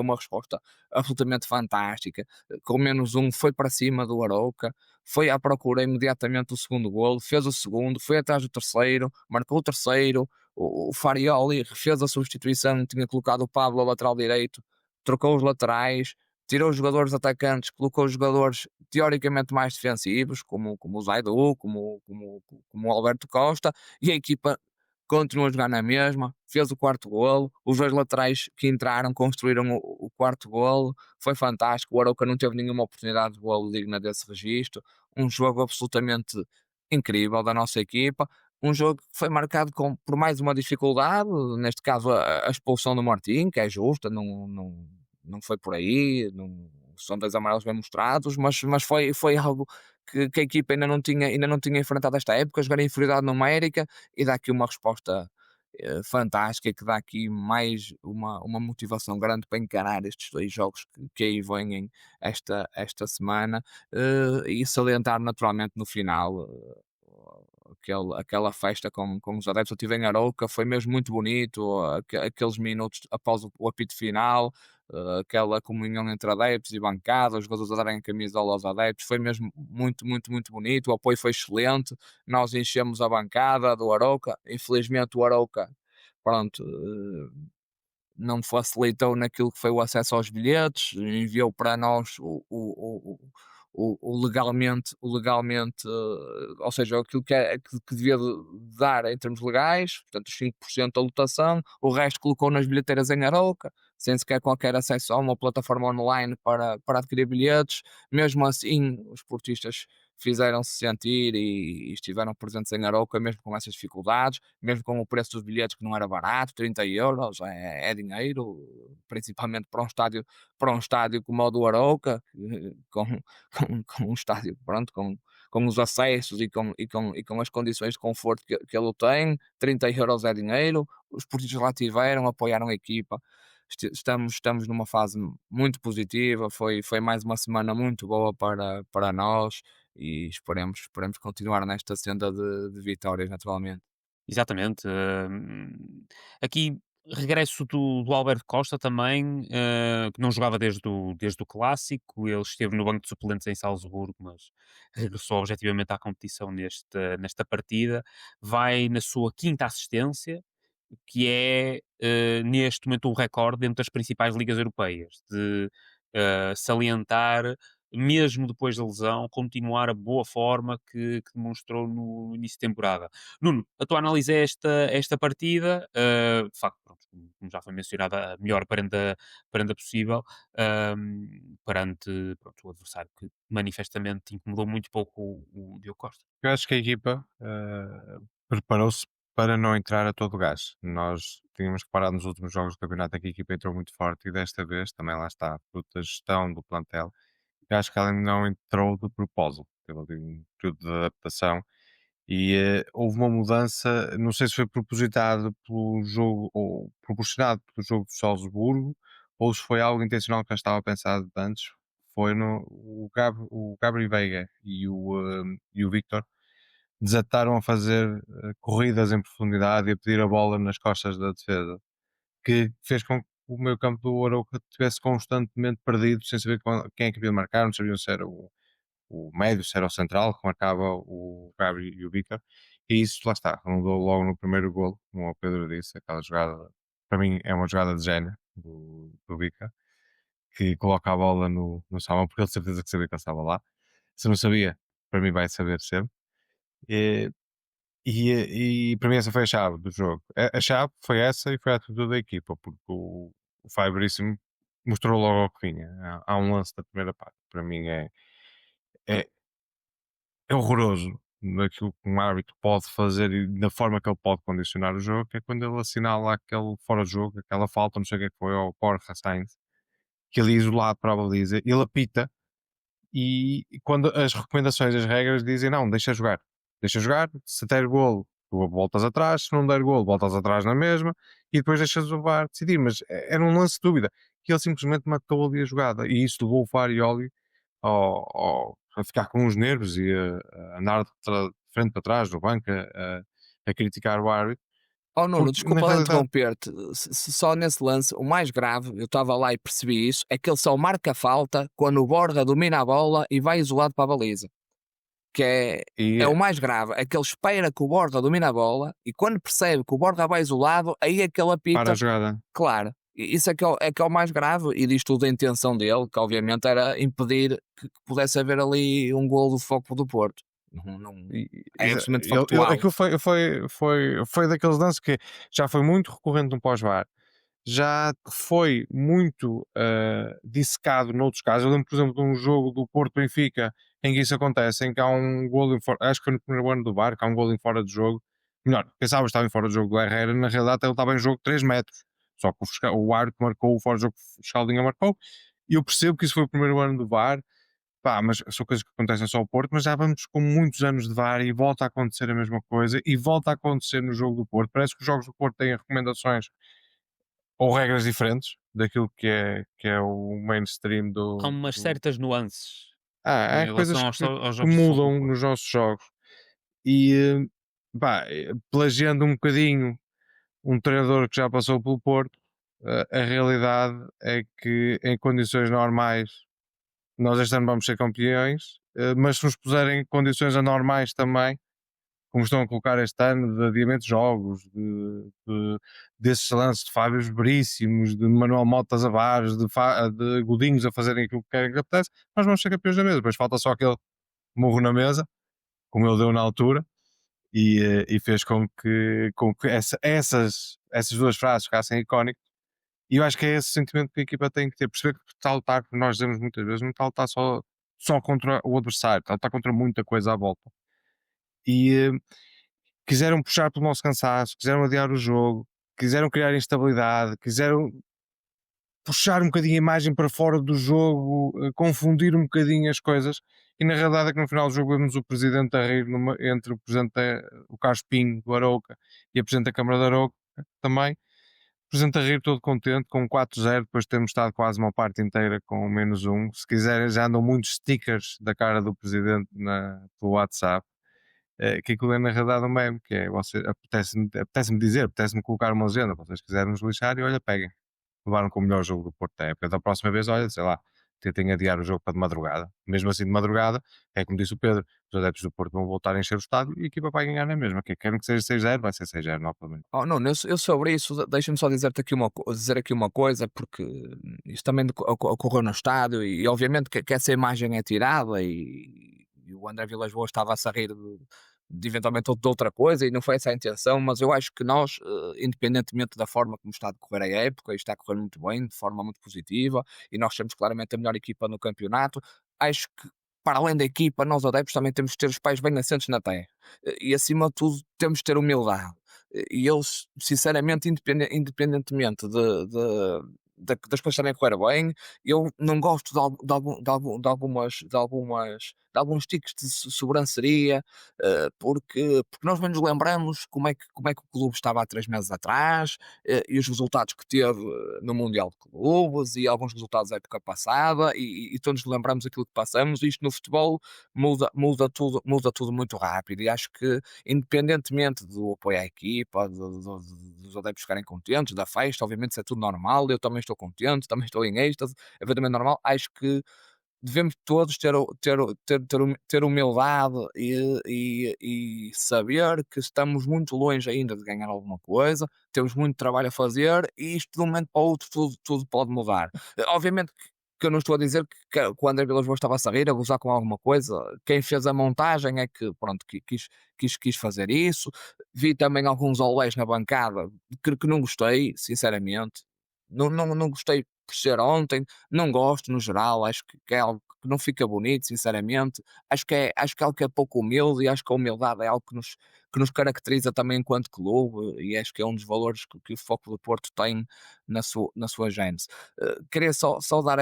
uma resposta absolutamente fantástica. Com menos um, foi para cima do Arouca, foi à procura imediatamente do segundo golo, fez o segundo, foi atrás do terceiro, marcou o terceiro. O Farioli fez a substituição, tinha colocado o Pablo a lateral direito, trocou os laterais, tirou os jogadores atacantes, colocou os jogadores teoricamente mais defensivos, como o Zaidu, como o Alberto Costa, e a equipa continuou a jogar na mesma, fez o quarto golo, os dois laterais que entraram construíram o quarto golo, foi fantástico. O Arouca não teve nenhuma oportunidade de golo digna desse registro, um jogo absolutamente incrível da nossa equipa, um jogo que foi marcado por mais uma dificuldade, neste caso a expulsão do Martim, que é justa, não foi por aí, não, são dois amarelos bem mostrados, mas foi algo que a equipa ainda não tinha enfrentado esta época, jogar em inferioridade numérica e dá aqui uma resposta fantástica, que dá aqui mais uma motivação grande para encarar estes dois jogos que aí vêm esta semana, e salientar naturalmente no final aquela festa com os adeptos. Eu estive em Arouca, foi mesmo muito bonito, aqueles minutos após o apito final, aquela comunhão entre adeptos e bancada, os jogadores a darem a camisola aos adeptos, foi mesmo muito, muito, muito bonito. O apoio foi excelente, nós enchemos a bancada do Arouca. Infelizmente, o Arouca, pronto, não facilitou naquilo que foi o acesso aos bilhetes, enviou para nós o legalmente, ou seja, aquilo que devia dar em termos legais, portanto, os 5% da lotação, o resto colocou nas bilheteiras em Arouca, sem sequer qualquer acesso a uma plataforma online para adquirir bilhetes. Mesmo assim, os portistas fizeram-se sentir e estiveram presentes em Arouca, mesmo com essas dificuldades, mesmo com o preço dos bilhetes que não era barato, 30 € é dinheiro, principalmente para um estádio como o do Arouca, com um estádio, pronto, com os acessos e com as condições de conforto que ele tem. 30 € é dinheiro, os portistas lá tiveram, apoiaram a equipa. Estamos numa fase muito positiva, foi mais uma semana muito boa para nós e esperemos continuar nesta senda de vitórias, naturalmente. Exatamente. Aqui regresso do Alberto Costa também, que não jogava desde o clássico. Ele esteve no banco de suplentes em Salzburgo, mas regressou objetivamente à competição nesta partida. Vai na sua quinta assistência, que é neste momento o recorde dentro das principais ligas europeias, de salientar, mesmo depois da lesão, continuar a boa forma que demonstrou no início de temporada. Nuno, a tua análise é esta partida, de facto, pronto, como já foi mencionada, a melhor parenda possível, perante pronto, o adversário que manifestamente incomodou muito pouco o Diogo Costa. Eu acho que a equipa preparou-se para não entrar a todo gás. Nós tínhamos reparado nos últimos jogos do campeonato que a equipa entrou muito forte e desta vez, também lá está, fruto da gestão do plantel, eu acho que ela não entrou de propósito. Teve ali um período de adaptação e houve uma mudança, não sei se foi propositado pelo jogo ou proporcionado pelo jogo de Salzburgo ou se foi algo intencional que já estava pensado antes. Foi no, o Gabri Veiga e o Victor desataram a fazer corridas em profundidade e a pedir a bola nas costas da defesa, que fez com que o meio campo do Arouca estivesse constantemente perdido, sem saber quem é que havia de marcar, não sabiam se era o médio, se era o central, que marcava o Gabi e o Bica, e isso lá está, mudou logo no primeiro golo, como o Pedro disse, aquela jogada, para mim é uma jogada de gênio do Bica, que coloca a bola no salão, porque ele de certeza que sabia que ele estava lá. Se não sabia, para mim vai saber sempre. E, e para mim essa foi a chave do jogo. A chave foi essa e foi a atitude da equipa, porque o Fábio Veríssimo mostrou logo o que vinha. Há um lance da primeira parte, para mim é, é horroroso naquilo que um árbitro pode fazer e na forma que ele pode condicionar o jogo, que é quando ele assinala aquele fora de jogo, aquela falta, não sei o que é que foi, ao Borja Sainz, que ele é isolado para a baliza, ele apita e quando as recomendações, as regras dizem não, deixa jogar, se der golo, tu voltas atrás, se não der golo, voltas atrás na mesma e depois deixas o VAR decidir, mas era um lance de dúvida, que ele simplesmente matou ali a jogada e isso levou o Farioli a ficar com os nervos e a andar de frente para trás do banco a criticar o árbitro, Oh Nuno, porque na desculpa lá realidade interromper-te. Só nesse lance, o mais grave, eu estava lá e percebi isso, é que ele só marca falta quando o Borja domina a bola e vai isolado para a baliza. Que é e o mais grave, é que ele espera que o Borja domine a bola e quando percebe que o Borja vai isolado, aí é que ele para a apita, jogada. claro. Isso é que é o mais grave e diz tudo a intenção dele, que obviamente era impedir que pudesse haver ali um golo do Foco do Porto. É absolutamente factual. Aquilo foi daqueles lances que já foi muito recorrente no pós-VAR, já foi muito dissecado noutros casos. Eu lembro, por exemplo, de um jogo do Porto-Benfica em que isso acontece, em que há um golo em fora, acho que foi no primeiro ano do VAR, que há um golo em fora de jogo. Melhor, pensava que estava em fora de jogo do Herrera, na realidade ele estava em jogo 3 metros. Só que o árbitro marcou, o fora de jogo, o Chaldinha marcou. E eu percebo que isso foi o primeiro ano do VAR. Pá, mas são coisas que acontecem só ao Porto, mas já vamos com muitos anos de VAR e volta a acontecer a mesma coisa e volta a acontecer no jogo do Porto. Parece que os jogos do Porto têm recomendações ou regras diferentes daquilo que é o mainstream Há umas certas nuances Há em coisas relação que aos que jogos de futebol do mudam Porto. nos nossos jogos. E pá, plagiando um bocadinho um treinador que já passou pelo Porto, a realidade é que em condições normais nós este ano vamos ser campeões, mas se nos puserem condições anormais também, como estão a colocar este ano, de adiamento de jogos, desses lances de Fábios Veríssimos, de Manuel Motas a Bares, de Godinhos a fazerem aquilo que querem que apetece, nós vamos ser campeões da mesa. Depois falta só aquele murro na mesa, como ele deu na altura, e fez com que essas duas frases ficassem icónicas. E eu acho que é esse sentimento que a equipa tem que ter, perceber que está a lutar, como nós dizemos muitas vezes, não está a lutar só contra o adversário, está a lutar contra muita coisa à volta. E quiseram puxar pelo nosso cansaço, quiseram adiar o jogo, quiseram criar instabilidade, quiseram puxar um bocadinho a imagem para fora do jogo, confundir um bocadinho as coisas. E na realidade é que no final do jogo vemos o presidente a rir entre o presidente, o Carlos Pinho do Arouca e a presidente da Câmara de Arouca também. O presidente a rir todo contente com 4-0, depois de termos estado quase uma parte inteira com -1. Se quiserem, já andam muitos stickers da cara do presidente pelo WhatsApp. Que aquilo é na realidade um meme, que é apetece-me dizer, apetece-me colocar uma legenda, vocês quiserem nos lixar e olha, peguem. Levaram com o melhor jogo do Porto da época. Da próxima vez, olha, sei lá, tentem adiar o jogo para de madrugada. Mesmo assim, de madrugada, é como disse o Pedro, os adeptos do Porto vão voltar a encher o estádio e a equipa vai ganhar na mesma. Que querem que seja 6-0, vai ser 6-0 novamente. Oh, não, eu sobre isso, deixa-me só dizer-te aqui dizer aqui uma coisa, porque isso também ocorreu no estádio e obviamente que essa imagem é tirada e o André Vilas Boas estava-se a rir de eventualmente de outra coisa e não foi essa a intenção, mas eu acho que nós, independentemente da forma como está a decorrer a época, e está a correr muito bem, de forma muito positiva, e nós temos claramente a melhor equipa no campeonato, acho que para além da equipa, nós adeptos também temos de ter os pés bem assentes na terra. E acima de tudo temos de ter humildade. E eles, sinceramente, independentemente das coisas estarem a correr bem, eu não gosto de alguns tiques de sobranceria, porque nós bem nos lembramos como é que o clube estava há 3 meses atrás, e os resultados que teve no Mundial de Clubes e alguns resultados da época passada, e todos nos lembramos aquilo que passamos. Isto no futebol muda tudo muito rápido, e acho que independentemente do apoio à equipa, dos adeptos ficarem contentes, da festa, obviamente isso é tudo normal, eu também estou contente, também estou em êxtase, é perfeitamente normal. Acho que devemos todos ter humildade e saber que estamos muito longe ainda de ganhar alguma coisa, temos muito trabalho a fazer e isto de um momento para o outro tudo pode mudar. Obviamente que eu não estou a dizer que o André Vilas Boas estava a sair, a gozar com alguma coisa. Quem fez a montagem é que, pronto, quis fazer isso. Vi também alguns olés na bancada que não gostei, sinceramente. Não gostei por ser ontem, não gosto no geral, acho que é algo que não fica bonito, sinceramente. Acho que é algo que é pouco humilde e acho que a humildade é algo que nos caracteriza também enquanto clube e acho que é um dos valores que o Foco do Porto tem na sua gênese. Queria só dar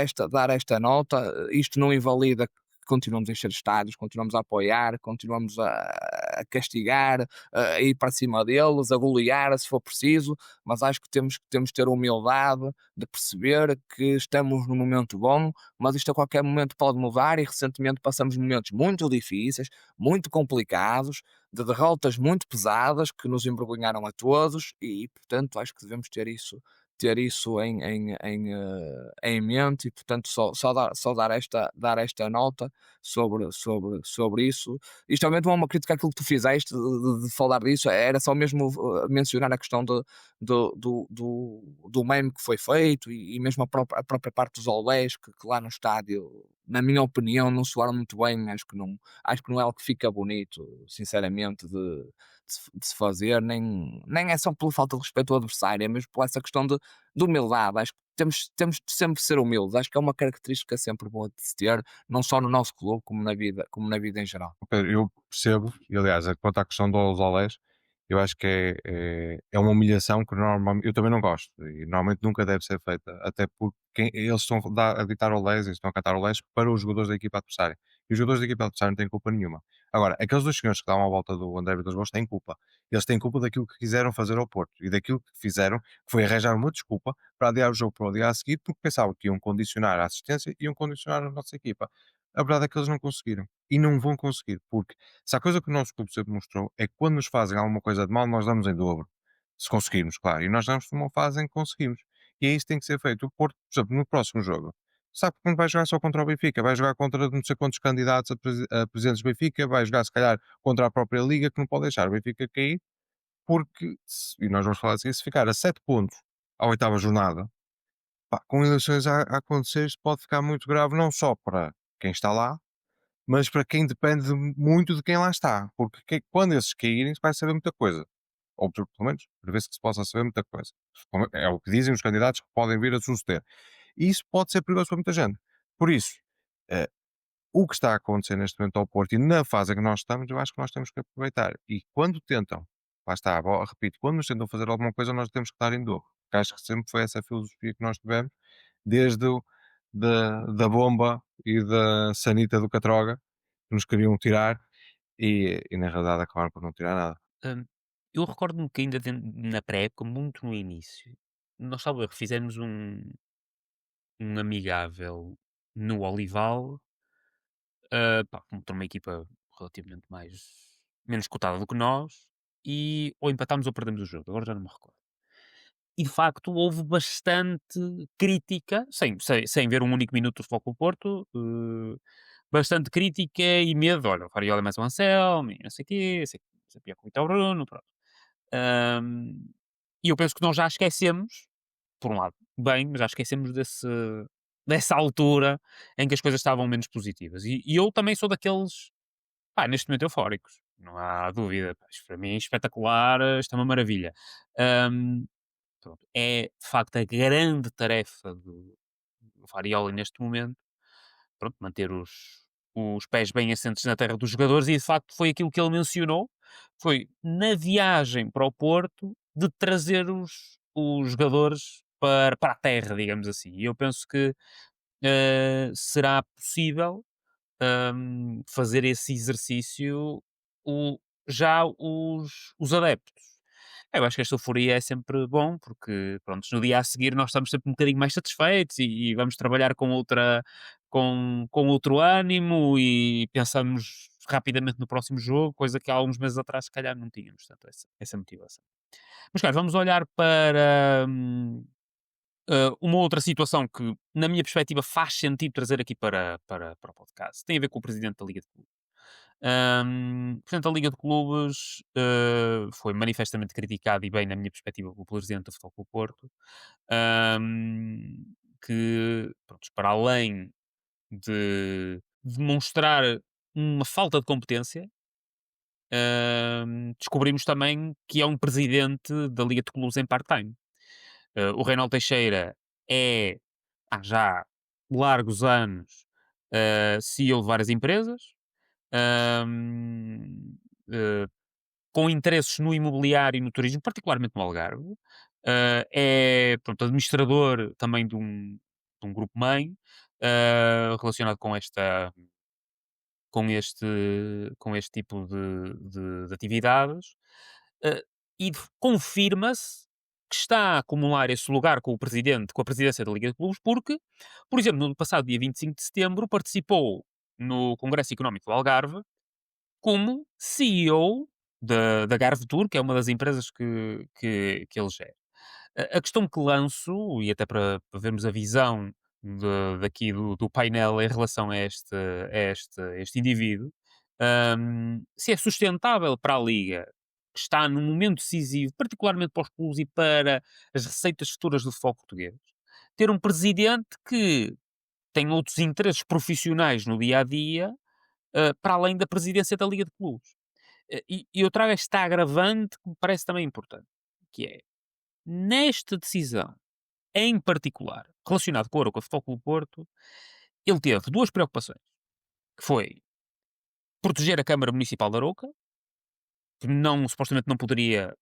esta nota. Isto não invalida que continuamos a encher estádios, continuamos a apoiar, continuamos a castigar, a ir para cima deles, a golear se for preciso, mas acho que temos de ter a humildade de perceber que estamos num momento bom, mas isto a qualquer momento pode mudar e recentemente passamos momentos muito difíceis, muito complicados, de derrotas muito pesadas que nos envergonharam a todos e, portanto, acho que devemos ter isso em mente e, portanto, só dar esta nota sobre isso. Isto realmente não é uma crítica àquilo que tu fizeste de falar disso, era só mesmo mencionar a questão do meme que foi feito e mesmo a própria parte dos olés que lá no estádio, na minha opinião, não soaram muito bem. Acho que não é algo que fica bonito, sinceramente, de se fazer, nem é só pela falta de respeito ao adversário, é mesmo por essa questão de humildade. Acho que temos de sempre ser humildes, acho que é uma característica sempre boa de se ter, não só no nosso clube, como na vida em geral. Pedro, eu percebo, e aliás, quanto à questão dos olés, eu acho que é uma humilhação que normalmente eu também não gosto e normalmente nunca deve ser feita, até porque eles estão a ditar olés e estão a cantar olés para os jogadores da equipa adversária. E os jogadores da equipa adversária não têm culpa nenhuma. Agora, aqueles dois senhores que estavam à volta do André Vilas Boas têm culpa. Eles têm culpa daquilo que quiseram fazer ao Porto e daquilo que fizeram, que foi arranjar uma desculpa para adiar o jogo para o dia a seguir, porque pensavam que iam condicionar a assistência e iam condicionar a nossa equipa. a verdade é que eles não conseguiram. E não vão conseguir, porque se há coisa que o nosso clube sempre mostrou é que quando nos fazem alguma coisa de mal, nós damos em dobro. Se conseguirmos, claro. E nós damos numa fase em que conseguimos. E é isso que tem que ser feito. O Porto, por exemplo, no próximo jogo, sabe que não vai jogar só contra o Benfica, vai jogar contra não sei quantos candidatos a presidentes do Benfica, vai jogar se calhar contra a própria Liga, que não pode deixar o Benfica cair, porque, e nós vamos falar assim, se ficar a 7 pontos à oitava jornada, pá, com eleições a acontecer, isto pode ficar muito grave, não só para quem está lá, mas para quem depende muito de quem lá está. Porque quando esses caírem, se vai saber muita coisa. Ou pelo menos, prevê-se que se possa saber muita coisa. É o que dizem os candidatos que podem vir a suceder. E isso pode ser perigoso para muita gente. Por isso, eh, o que está a acontecer neste momento ao Porto e na fase em que nós estamos, eu acho que nós temos que aproveitar. E quando tentam, lá está, repito, quando nos tentam fazer alguma coisa, nós temos que estar em dobro. Porque acho que sempre foi essa a filosofia que nós tivemos, desde da bomba e da sanita do Catroga, que nos queriam tirar, e na realidade acabaram por não tirar nada. Hum, eu recordo-me que ainda na pré-época, muito no início, nós, salvo erro, fizemos um amigável no Olival, pá, contra uma equipa relativamente menos cotada do que nós, e ou empatámos ou perdemos o jogo, agora já não me recordo. E de facto houve bastante crítica, sem ver um único minuto do Futebol Clube do Porto, bastante crítica e medo. Olha, o Fariola é mais um Anselmo, e não sei o quê, sei pior que o Vitor Bruno, pronto. Hum, e eu penso que nós já esquecemos, por um lado, bem, mas já esquecemos dessa altura em que as coisas estavam menos positivas. E eu também sou daqueles, pá, neste momento eufóricos, não há dúvida. Pá, isto para mim é espetacular, isto é uma maravilha. Hum, pronto, é de facto a grande tarefa do Farioli neste momento, pronto, manter os pés bem assentes na terra dos jogadores, e de facto foi aquilo que ele mencionou, foi na viagem para o Porto de trazer os jogadores para a terra, digamos assim. E eu penso que será possível fazer esse exercício já os adeptos. Eu acho que esta euforia é sempre bom, porque pronto, no dia a seguir nós estamos sempre um bocadinho mais satisfeitos e vamos trabalhar com outro ânimo e pensamos rapidamente no próximo jogo, coisa que há alguns meses atrás se calhar não tínhamos, portanto, essa motivação. Mas claro, vamos olhar para uma outra situação que, na minha perspectiva, faz sentido trazer aqui para o podcast. Tem a ver com o presidente da Liga de Clubes. O presidente da Liga de Clubes foi manifestamente criticado, e bem, na minha perspectiva, pelo presidente do Futebol Clube do Porto, que, pronto, para além de demonstrar uma falta de competência, descobrimos também que é um presidente da Liga de Clubes em part-time. O Reinaldo Teixeira é, há já largos anos, CEO de várias empresas, hum, eh, com interesses no imobiliário e no turismo, particularmente no Algarve. É, pronto, administrador também de um grupo mãe, relacionado com este tipo de atividades, eh, e confirma-se que está a acumular esse lugar com a presidência da Liga de Clubes, porque, por exemplo, no passado dia 25 de setembro, participou no Congresso Económico do Algarve como CEO da Garve Tour, que é uma das empresas que ele gera. A questão que lanço, e até para vermos a visão daqui do painel em relação a este indivíduo, se é sustentável para a Liga, que está num momento decisivo, particularmente para os clubes e para as receitas futuras do futebol português, ter um presidente que tem outros interesses profissionais no dia a dia, para além da presidência da Liga de Clubes. E eu trago esta agravante que me parece também importante, que é, nesta decisão, em particular, relacionado com o Arouca Futebol Clube do Porto, ele teve duas preocupações, que foi proteger a Câmara Municipal de Arouca, que supostamente não poderia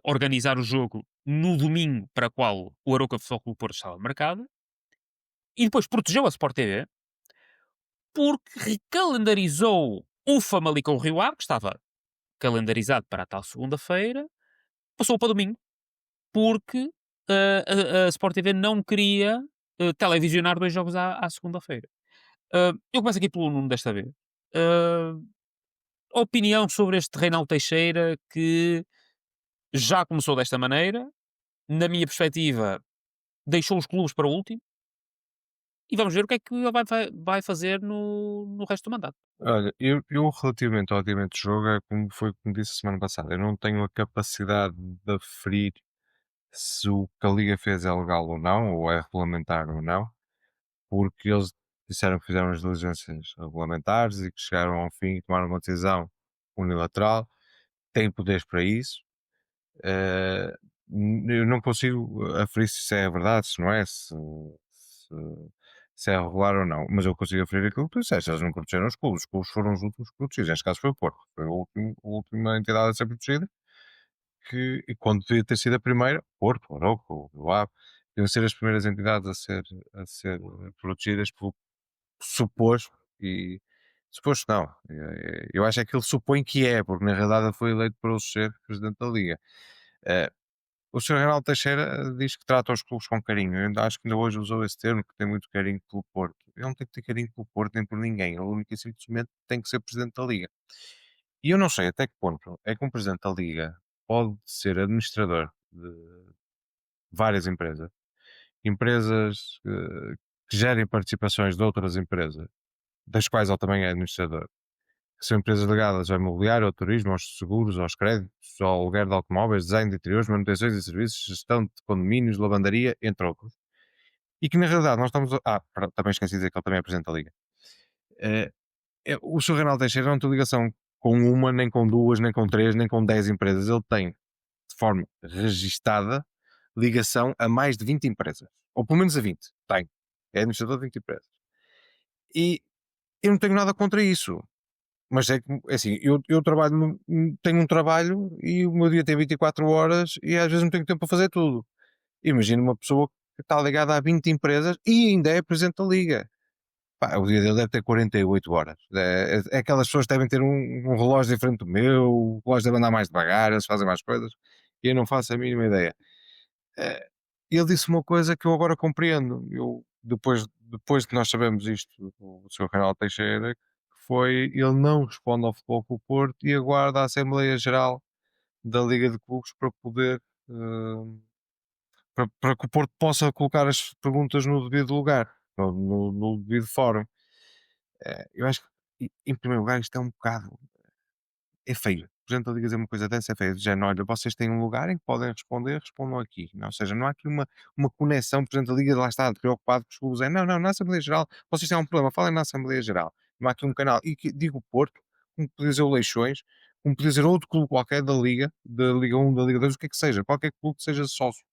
organizar o jogo no domingo para o qual o Arouca Futebol Clube do Porto estava marcado, e depois protegeu a Sport TV, porque recalendarizou o Famalicão Rio Ave, que estava calendarizado para a tal segunda-feira, passou para domingo, porque a Sport TV não queria televisionar dois jogos à segunda-feira. Eu começo aqui pelo Nuno desta vez. Ah, Opinião sobre este Reinaldo Teixeira que já começou desta maneira, na minha perspectiva, deixou os clubes para o último e vamos ver o que é que ele vai fazer no resto do mandato. Olha, eu relativamente ao adiamento de jogo, é como foi como disse semana passada, eu não tenho a capacidade de aferir se o que a Liga fez é legal ou não, ou é regulamentar ou não, porque eles disseram que fizeram as diligências regulamentares e que chegaram ao fim e tomaram uma decisão unilateral, têm poderes para isso. Eh, eu não consigo aferir se isso é verdade, se não é, se, se é regular ou não, mas eu consigo aferir aquilo que tu disseste, eles não protegeram os clubes foram os últimos protegidos, neste caso foi o Porto, foi a última entidade a ser protegida, que e quando devia ter sido a primeira, Porto, o Aroca, o Ave, deviam ser as primeiras entidades a ser protegidas pelo suposto, e suposto não, eu acho que ele supõe que é, porque na realidade ele foi eleito para o ser Presidente da Liga. Eh, o Sr. Reinaldo Teixeira diz que trata os clubes com carinho. Eu acho que ainda hoje usou esse termo, que tem muito carinho pelo Porto. Ele não tem que ter carinho pelo Porto nem por ninguém. Ele único e simplesmente tem que ser Presidente da Liga. E eu não sei até que ponto é que um Presidente da Liga pode ser administrador de várias empresas. Empresas que gerem participações de outras empresas, das quais ele também é administrador. Que são empresas ligadas ao imobiliário, ao turismo, aos seguros, aos créditos, ao aluguer de automóveis, design de interiores, manutenções e serviços, gestão de condomínios, lavandaria, entre outros. E que na realidade nós estamos. Também esqueci de dizer que ele também é Presidente da Liga. Eh, o Sr. Reinaldo Teixeira não tem ligação com uma, nem com duas, nem com três, nem com 10 empresas. Ele tem, de forma registada, ligação a mais de 20 empresas. Ou pelo menos a 20. Tem. É administrador de 20 empresas. E eu não tenho nada contra isso. Mas é assim, eu trabalho, tenho um trabalho e o meu dia tem 24 horas e às vezes não tenho tempo para fazer tudo. Imagina uma pessoa que está ligada a 20 empresas e ainda é presidente da liga. Pá, o dia dele deve ter 48 horas. É aquelas pessoas que devem ter um relógio diferente do meu, o relógio deve andar mais devagar, eles fazem mais coisas e eu não faço a mínima ideia. Eh, Ele disse uma coisa que eu agora compreendo. Depois de nós sabemos isto do Sr. Canal Teixeira, que foi ele não responde ao Futebol Clube do Porto e aguarda a Assembleia Geral da Liga de Clubes para poder para que o Porto possa colocar as perguntas no devido lugar, no devido fórum. Eu acho que, em primeiro lugar, isto é um bocado é feio. O Presidente da Liga dizer uma coisa dessa é feio. De género, olha, vocês têm um lugar em que podem responder, respondam aqui. Não, ou seja, não há aqui uma conexão. O Presidente da Liga lá está preocupado com os clubes. Não, não, na Assembleia Geral, vocês têm um problema, falem na Assembleia Geral. Não há aqui um canal. E digo Porto, como podia dizer o Leixões, como podia dizer outro clube qualquer da Liga 1, da Liga 2, o que é que seja. Qualquer clube que seja sócio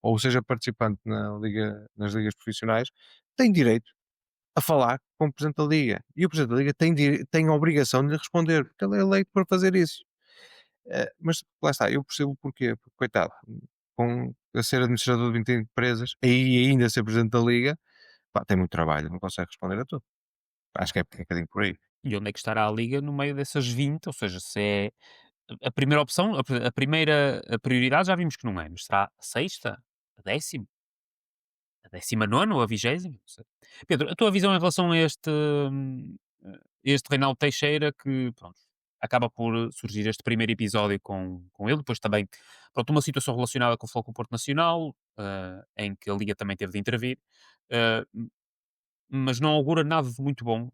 ou seja participante nas ligas profissionais, tem direito a falar com o Presidente da Liga. E o Presidente da Liga tem a obrigação de lhe responder, porque ele é eleito para fazer isso. Mas lá está, eu percebo o porquê, porque coitado, a ser administrador de 20 empresas e ainda ser Presidente da Liga, pá, tem muito trabalho, não consegue responder a tudo. Acho que é um bocadinho por aí. E onde é que estará a Liga no meio dessas 20? Ou seja, se é a primeira opção, a primeira a prioridade já vimos que não é, mas será a sexta, a décima, a 19ª ou a 20ª? Não sei. Pedro, a tua visão em relação a este Reinaldo Teixeira que, pronto, acaba por surgir este primeiro episódio com ele, depois também, pronto, uma situação relacionada com o Futebol Porto Nacional, em que a Liga também teve de intervir, eh, mas não augura nada de muito bom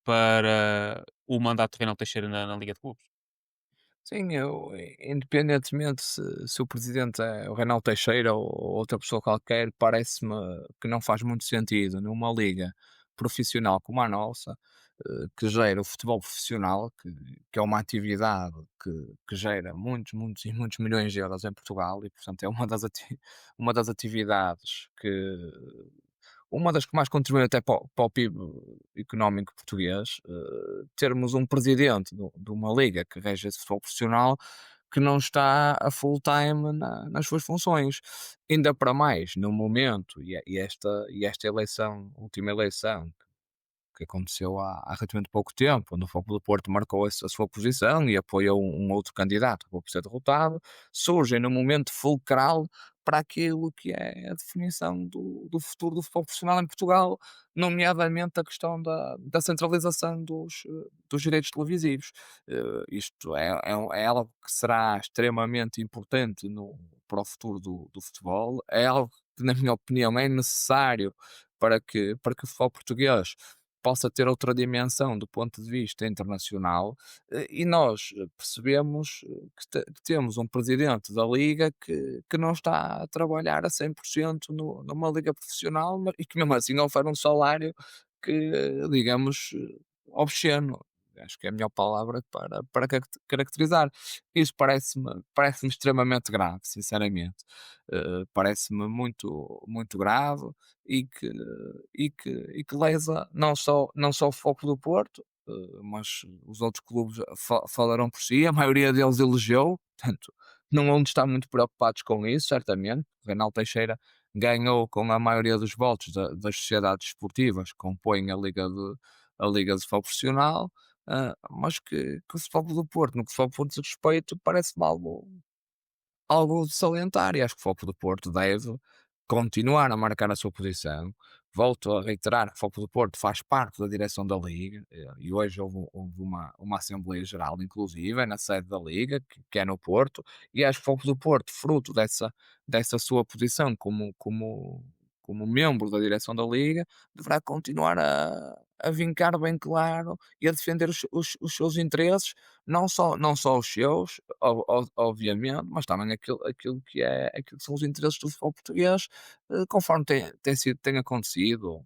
para o mandato de Reinaldo Teixeira na Liga de Clubes. Sim, independentemente se o presidente é o Reinaldo Teixeira ou outra pessoa qualquer, parece-me que não faz muito sentido numa liga profissional como a nossa, que gera o futebol profissional, que é uma atividade que gera muitos, muitos e muitos milhões de euros em Portugal e, portanto, é uma das atividades uma das que mais contribuem até para o PIB económico português, termos um presidente de uma liga que rege esse futebol profissional que não está a full time nas suas funções. Ainda para mais, no momento, e esta eleição, última eleição, que aconteceu há relativamente pouco tempo, onde o Foco do Porto marcou a sua posição e apoiou um outro candidato que acabou por ser derrotado, surgem num momento fulcral para aquilo que é a definição do futuro do futebol profissional em Portugal, nomeadamente a questão da centralização dos direitos televisivos. Isto é algo que será extremamente importante para o futuro do futebol, é algo que, na minha opinião, é necessário para que o futebol português possa ter outra dimensão do ponto de vista internacional, e nós percebemos que temos um presidente da liga que não está a trabalhar a 100% numa liga profissional, e que mesmo assim oferece um salário que, digamos, obsceno. Acho que é a melhor palavra para caracterizar. Isso parece-me extremamente grave, sinceramente. Parece-me muito, muito grave e que lesa não só o Foco do Porto, mas os outros clubes falarão por si, a maioria deles elegeu, portanto, não vão estar muito preocupados com isso, certamente. O Reinaldo Teixeira ganhou com a maioria dos votos das sociedades esportivas que compõem a Liga de Futebol Profissional, mas que o Futebol do Porto, no que o Futebol do Porto diz respeito, parece-me algo de salientar, e acho que o Foco do Porto deve continuar a marcar a sua posição. Volto a reiterar que o Foco do Porto faz parte da direção da Liga, e hoje houve uma Assembleia Geral, inclusive, na sede da Liga, que é no Porto, e acho que o Foco do Porto, fruto dessa sua posição como membro da direção da Liga, deverá continuar a vincar bem claro e a defender os seus interesses, não só os seus, obviamente, mas também aquilo que são os interesses do futebol português, conforme tem acontecido. O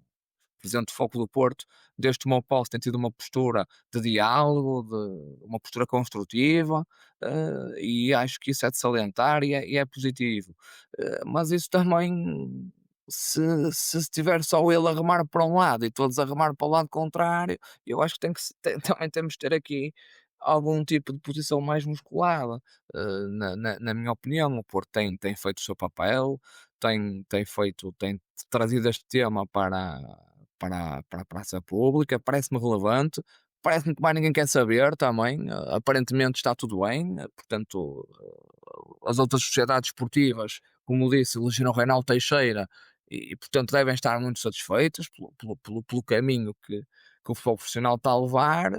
presidente do Foco do Porto, desde que tomou posse, tem tido uma postura de diálogo, uma postura construtiva, e acho que isso é de salientar e é positivo. Mas isso também, se estiver só ele a remar para um lado e todos a remar para o lado contrário, eu acho que também temos de ter aqui algum tipo de posição mais musculada. Na minha opinião, o Porto tem feito o seu papel, tem trazido este tema para a praça pública, parece-me relevante, parece-me que mais ninguém quer saber também, aparentemente está tudo bem, portanto, as outras sociedades esportivas, como disse, elegeram Reinaldo Teixeira e, portanto, devem estar muito satisfeitas pelo caminho que o futebol profissional está a levar.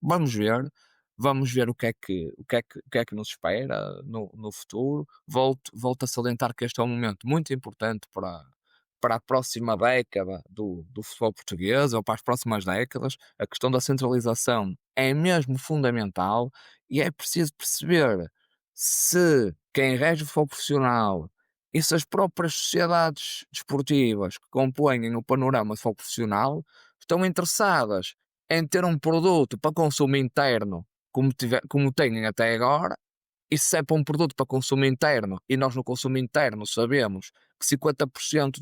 Vamos ver o que é que nos espera no futuro. Volto a salientar que este é um momento muito importante para a próxima década do futebol português, ou para as próximas décadas. A questão da centralização é mesmo fundamental, e é preciso perceber se quem rege o futebol profissional e se as próprias sociedades desportivas que compõem o panorama do futebol profissional estão interessadas em ter um produto para consumo interno como têm até agora. E se é para um produto para consumo interno, e nós no consumo interno sabemos que 50%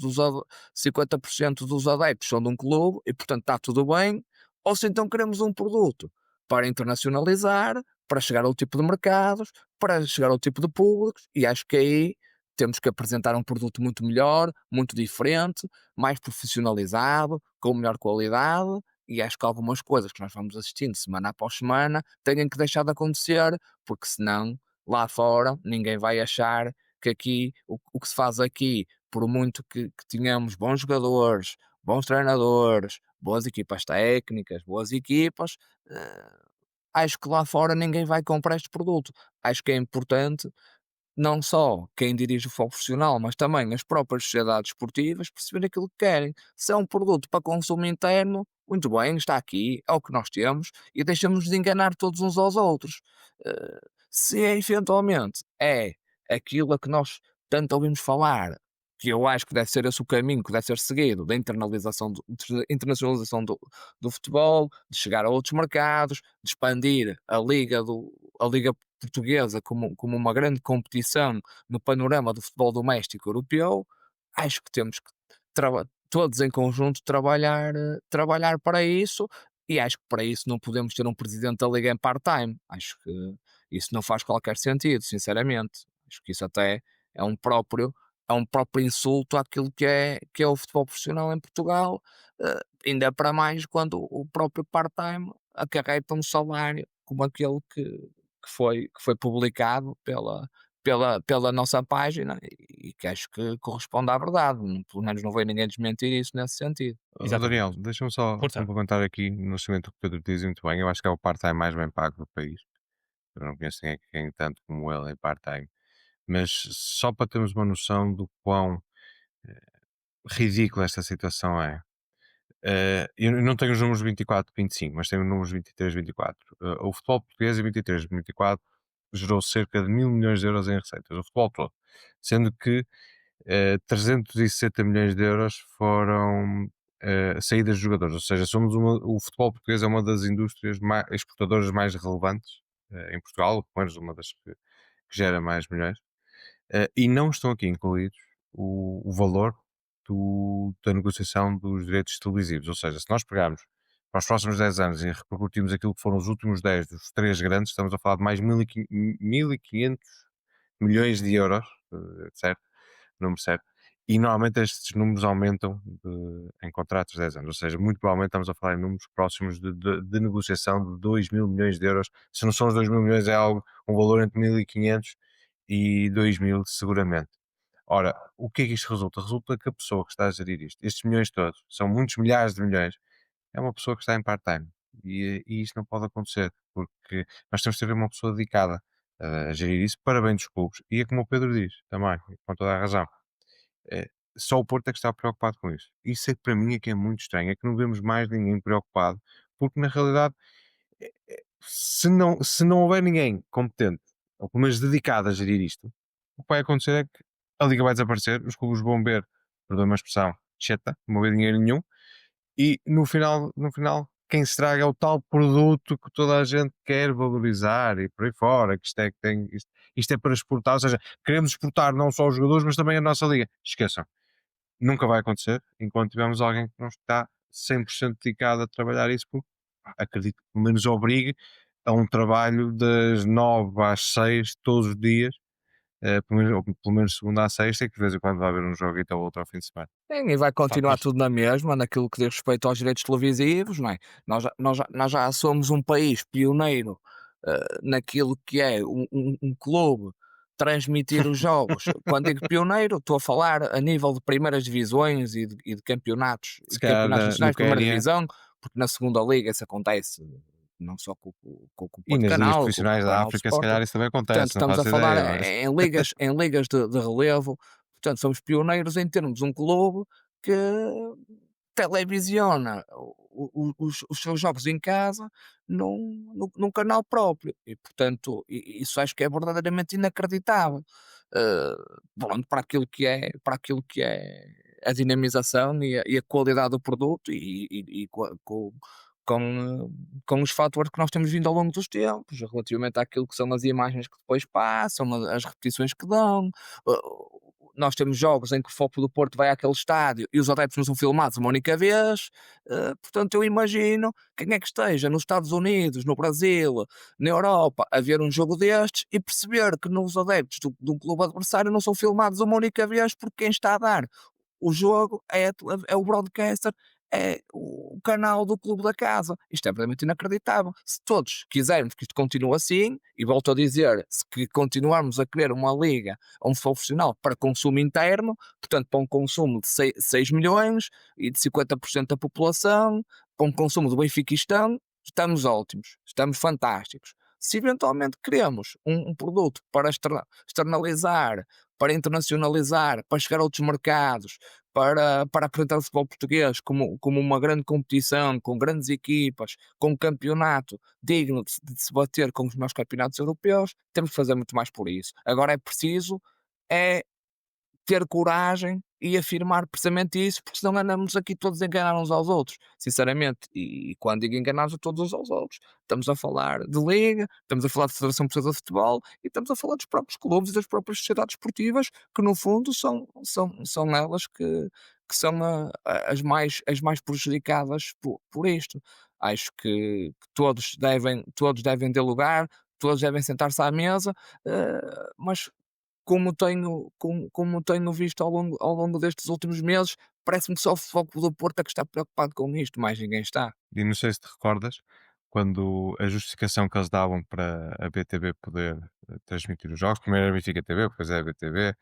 50% dos adeptos são de um clube e, portanto, está tudo bem, ou se então queremos um produto para internacionalizar, para chegar ao tipo de mercados, para chegar ao tipo de públicos, e acho que aí temos que apresentar um produto muito melhor, muito diferente, mais profissionalizado, com melhor qualidade, e acho que algumas coisas que nós vamos assistindo semana após semana têm que deixar de acontecer, porque senão lá fora ninguém vai achar que aqui o que se faz aqui, por muito que tenhamos bons jogadores, bons treinadores, boas equipas técnicas, boas equipas, acho que lá fora ninguém vai comprar este produto. Acho que é importante não só quem dirige o futebol profissional, mas também as próprias sociedades esportivas perceberem aquilo que querem. Se é um produto para consumo interno, muito bem, está aqui, é o que nós temos, e deixamos de enganar todos uns aos outros. Eh, Se eventualmente é aquilo a que nós tanto ouvimos falar, que eu acho que deve ser esse o caminho que deve ser seguido, da internacionalização do futebol, de chegar a outros mercados, de expandir a liga portuguesa como uma grande competição no panorama do futebol doméstico europeu. Acho que temos que todos em conjunto trabalhar para isso, e acho que para isso não podemos ter um presidente da liga em part-time. Acho que isso não faz qualquer sentido, sinceramente. Acho que isso até é um próprio é um próprio insulto àquilo que é o futebol profissional em Portugal, ainda para mais quando o próprio part-time acarreta um salário como aquele que foi publicado pela nossa página e que acho que corresponde à verdade. Pelo menos não veio ninguém desmentir isso nesse sentido. Daniel, Exatamente. deixa-me só Força. complementar aqui no seguimento que o Pedro diz muito bem. Eu acho que é o part-time mais bem pago do país. Eu não conheço ninguém que ganhe tanto como ele em part-time. Mas só para termos uma noção do quão ridícula esta situação é. Eu não tenho os números 24, 25, mas tenho os números 23, 24. O futebol português em 23, 24 gerou cerca de 1.000 milhões de euros em receitas, o futebol todo. Sendo que 360 milhões de euros foram saídas de jogadores, ou seja, o futebol português é uma das indústrias exportadoras mais relevantes em Portugal, pelo menos uma das que gera mais milhões. E não estão aqui incluídos o valor da negociação dos direitos televisivos. Ou seja, se nós pegarmos para os próximos 10 anos e repercutirmos aquilo que foram os últimos 10 dos três grandes, estamos a falar de mais 1.500 milhões de euros, certo? Número certo. E normalmente estes números aumentam em contratos de 10 anos. Ou seja, muito provavelmente estamos a falar em números próximos de negociação de 2.000 milhões de euros. Se não são os 2.000 milhões, é algo, um valor entre 1.500 e 2.000 seguramente. Ora, o que é que isto resulta? Resulta que a pessoa que está a gerir isto, estes milhões todos, são muitos milhares de milhões, é uma pessoa que está em part-time. E isto não pode acontecer, porque nós temos de ter uma pessoa dedicada a gerir isso para bem dos clubes. E é como o Pedro diz, também, com toda a razão. Só o Porto é que está preocupado com isso. Isso é que para mim é que é muito estranho, é que não vemos mais ninguém preocupado, porque na realidade, se não houver ninguém competente, ou pelo menos dedicado a gerir isto, o que vai acontecer é que a Liga vai desaparecer, os clubes vão ver, perdoe uma expressão, cheta, não vão ver dinheiro nenhum, e no final, quem se estraga é o tal produto que toda a gente quer valorizar e por aí fora, que isto é para exportar, ou seja, queremos exportar não só os jogadores, mas também a nossa liga. Esqueçam, nunca vai acontecer enquanto tivermos alguém que não está 100% dedicado a trabalhar isso, porque acredito que pelo menos obrigue a um trabalho das 9 às 6 todos os dias, ou pelo menos segunda à sexta, e que de vez em quando vai haver um jogo ou outro ao fim de semana. Sim, e vai De facto, continuar isto. tudo na mesma, naquilo que diz respeito aos direitos televisivos, não é? Nós já somos um país pioneiro naquilo que é um clube transmitir os jogos. Quando digo pioneiro, estou a falar a nível de primeiras divisões e de campeonatos, Se e de calhar campeonatos no nacionais de primeira Quénia divisão, porque na segunda liga isso acontece não só com o e Porto nas ligas Canal, com o profissionais da Canal de África, se Sporting. calhar isso também Portanto, acontece, não estamos a faço falar ideia, mas em ligas de relevo. Portanto, somos pioneiros em termos um clube que televisiona os seus jogos em casa num canal próprio. E, portanto, isso acho que é verdadeiramente inacreditável. Eh, Pronto, para aquilo que é a dinamização e a qualidade do produto e com os fatores que nós temos vindo ao longo dos tempos, relativamente àquilo que são as imagens que depois passam, as repetições que dão. Nós temos jogos em que o Foco do Porto vai àquele estádio e os adeptos não são filmados uma única vez. Portanto, eu imagino quem é que esteja nos Estados Unidos, no Brasil, na Europa, a ver um jogo destes e perceber que os adeptos do clube adversário não são filmados uma única vez porque quem está a dar o jogo é o broadcaster, é o canal do clube da casa. Isto é verdadeiramente inacreditável. Se todos quisermos que isto continue assim, e volto a dizer, se que continuarmos a querer uma liga ou um futebol profissional para consumo interno, portanto para um consumo de 6 milhões e de 50% da população, para um consumo do Benfiquistão, estamos ótimos, estamos fantásticos. Se eventualmente queremos um produto para externalizar, para internacionalizar, para chegar a outros mercados, para apresentar o futebol português como uma grande competição, com grandes equipas, com um campeonato digno de se bater com os melhores campeonatos europeus, temos que fazer muito mais por isso. Agora é preciso é ter coragem e afirmar precisamente isso, porque senão andamos aqui todos a enganar uns aos outros, sinceramente. E quando digo enganar todos uns aos outros, estamos a falar de liga, estamos a falar de Federação Portuguesa de Futebol e estamos a falar dos próprios clubes e das próprias sociedades esportivas, que no fundo são elas que são as mais prejudicadas por isto. Acho que todos devem dialogar, todos devem sentar-se à mesa, mas como tenho visto ao longo destes últimos meses, parece-me que só o Futebol Clube do Porto é que está preocupado com isto, mais ninguém está. E não sei se te recordas, quando a justificação que eles davam para a BTV poder transmitir os jogos, primeiro era a Benfica TV, depois era a BTV,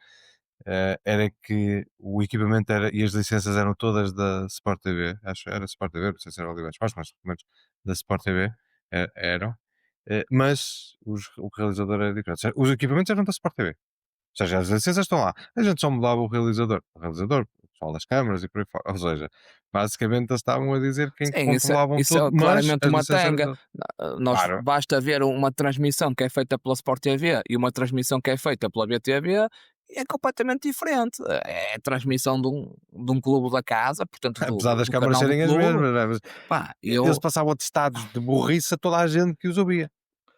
era que o equipamento era, e as licenças eram todas da Sport TV, acho que era Sport TV, não sei se era Oliver Sports, mas pelo menos da Sport TV eram, mas o realizador era diferente. Ou seja, os equipamentos eram da Sport TV. Ou seja, as licenças estão lá. A gente só mudava o realizador. O pessoal das câmaras e por aí fora. Ou seja, basicamente eles estavam a dizer quem Sim, controlavam isso tudo, é mas claramente as uma licenças eram tanga. todas. Nós Claro. basta ver uma transmissão que é feita pela Sport TV e uma transmissão que é feita pela BTV, é completamente diferente. É a transmissão de um clube da casa, portanto Apesar das do câmaras canal do serem as clube. mesmas, né? Mas Pá, eles passavam atestados de burrice a toda a gente que os ouvia.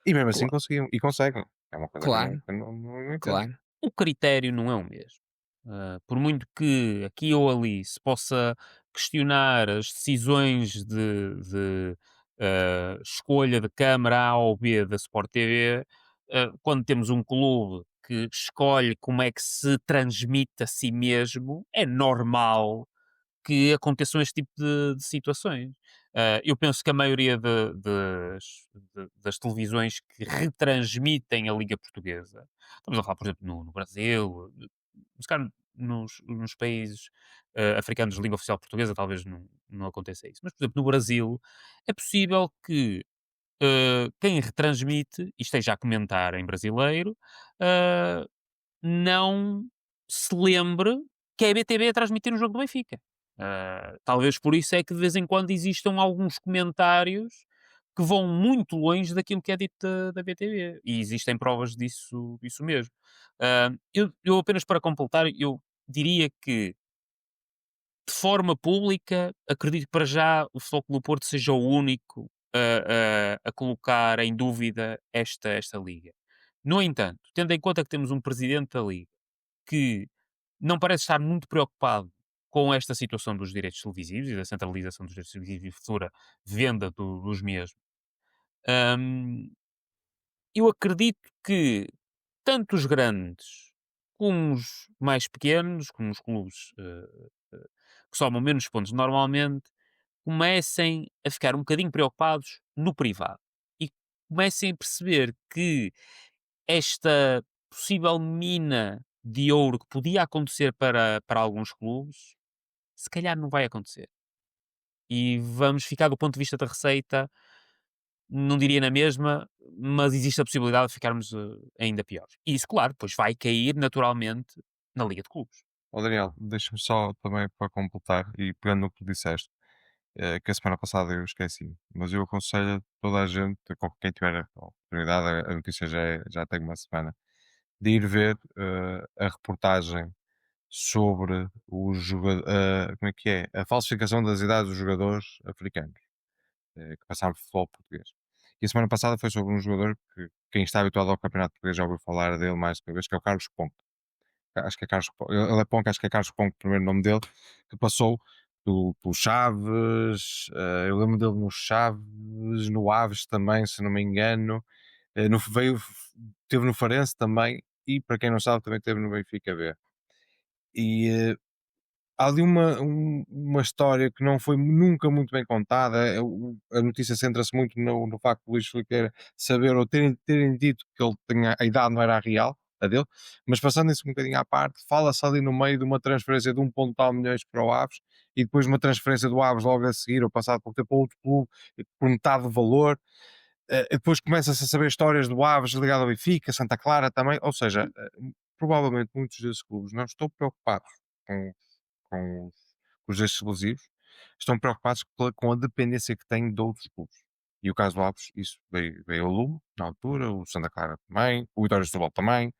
E mesmo assim cla- conseguiam. E conseguem. É uma coisa que claro, eu não entendo. claro. O critério não é o mesmo. Por muito que aqui ou ali se possa questionar as decisões de escolha de câmara A ou B da Sport TV, quando temos um clube que escolhe como é que se transmite a si mesmo, é normal que aconteçam este tipo de situações. Eu penso que a maioria das televisões que retransmitem a Liga Portuguesa, estamos a falar, por exemplo, no Brasil, se calhar nos países africanos de língua oficial portuguesa, talvez não aconteça isso. Mas, por exemplo, no Brasil, é possível que quem retransmite e esteja a comentar em brasileiro, uh, não se lembre que é a BTV a transmitir o jogo do Benfica. Talvez por isso é que de vez em quando existam alguns comentários que vão muito longe daquilo que é dito da BTV. E existem provas disso mesmo. Eu apenas para completar, eu diria que de forma pública, acredito que para já o Futebol Clube do Porto seja o único a colocar em dúvida esta liga. No entanto, tendo em conta que temos um presidente da liga que não parece estar muito preocupado com esta situação dos direitos televisivos e da centralização dos direitos televisivos e futura venda dos mesmos, hum, eu acredito que tanto os grandes como os mais pequenos, como os clubes que somam menos pontos normalmente, comecem a ficar um bocadinho preocupados no privado e comecem a perceber que esta possível mina de ouro que podia acontecer para alguns clubes, se calhar não vai acontecer. E vamos ficar do ponto de vista da receita, não diria na mesma, mas existe a possibilidade de ficarmos ainda piores. E isso, claro, depois vai cair naturalmente na Liga de Clubes. Ó Daniel, deixa-me só também para completar e pegando no que tu disseste, que a semana passada eu esqueci, mas eu aconselho a toda a gente, quem tiver a oportunidade, a notícia já tem uma semana, de ir ver a reportagem sobre como é que é? A falsificação das idades dos jogadores africanos que passaram por futebol português. E a semana passada foi sobre um jogador que quem está habituado ao campeonato português já ouviu falar dele mais de uma vez, que é o Carlos Ponte. Acho que é Carlos Ponte, ele é Ponte, acho que é Carlos Ponte, o primeiro nome dele, que passou pelo Chaves, eu lembro dele no Chaves, no Aves também, se não me engano, teve no Farense também, e para quem não sabe, também teve no Benfica B. E há ali uma história que não foi nunca muito bem contada. A notícia centra-se muito no facto de Luís Filipe saber ou terem dito que ele tinha, a idade não era a real, a dele, mas passando isso um bocadinho à parte, fala-se ali no meio de uma transferência de 1,tal milhões para o Aves e depois uma transferência do Aves logo a seguir, ou passado por tempo para outro clube, por metade do valor. Depois começa-se a saber histórias do Aves ligado ao Benfica, Santa Clara também, ou seja, provavelmente muitos desses clubes não estão preocupados com com os explosivos, estão preocupados com a dependência que têm de outros clubes. E o caso do Alves, isso veio ao lume, na altura, o Santa Clara também, o Vitória de Setúbal também.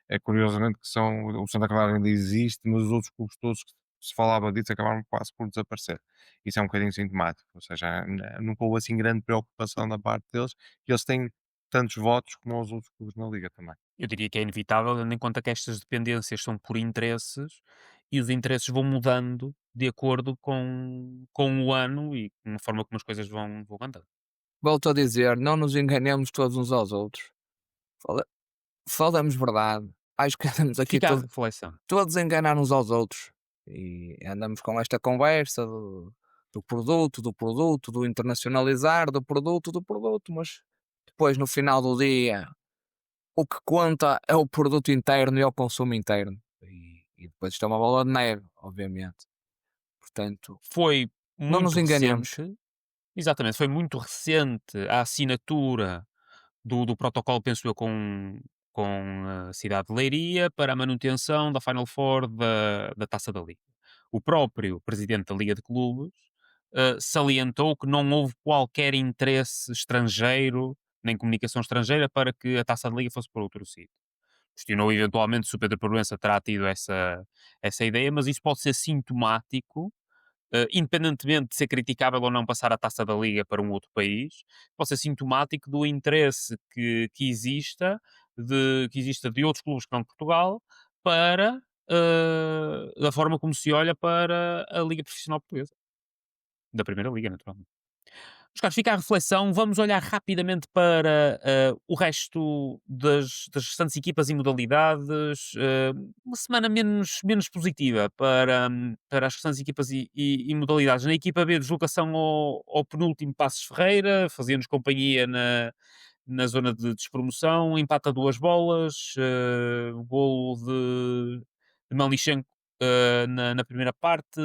É curiosamente que o Santa Clara ainda existe, mas os outros clubes todos que se falava disso acabaram quase por desaparecer. Isso é um bocadinho sintomático, ou seja, nunca houve assim grande preocupação da parte deles, e eles têm tantos votos como os outros clubes na Liga também. Eu diria que é inevitável, tendo em conta que estas dependências são por interesses e os interesses vão mudando de acordo com o ano e com a forma como as coisas vão andando. Volto a dizer, não nos enganemos todos uns aos outros. Fala- Falamos verdade. acho que andamos aqui Fica a reflexão. todos a enganar uns aos outros e andamos com esta conversa do internacionalizar do produto, mas depois no final do dia o que conta é o produto interno e é o consumo interno. E depois isto é uma bola de neve, obviamente. Portanto, Foi não nos muito enganemos. recente, exatamente, foi muito recente a assinatura do protocolo, penso eu, com a cidade de Leiria para a manutenção da Final Four da Taça da Liga. O próprio presidente da Liga de Clubes salientou que não houve qualquer interesse estrangeiro, nem comunicação estrangeira, para que a Taça da Liga fosse para outro sítio. Questionou eventualmente se o Pedro Proença terá tido essa ideia, mas isso pode ser sintomático, independentemente de ser criticável ou não passar a Taça da Liga para um outro país, pode ser sintomático do interesse que exista de outros clubes que não de Portugal para da forma como se olha para a Liga Profissional Portuguesa, da Primeira Liga, naturalmente. Mas, caros, fica a reflexão. Vamos olhar rapidamente para o resto das restantes equipas e modalidades. Uma semana menos positiva para as restantes equipas e modalidades. Na equipa B, deslocação ao penúltimo Passos Ferreira, fazia-nos companhia na zona de despromoção, empata duas bolas, golo de Malichenko na primeira parte,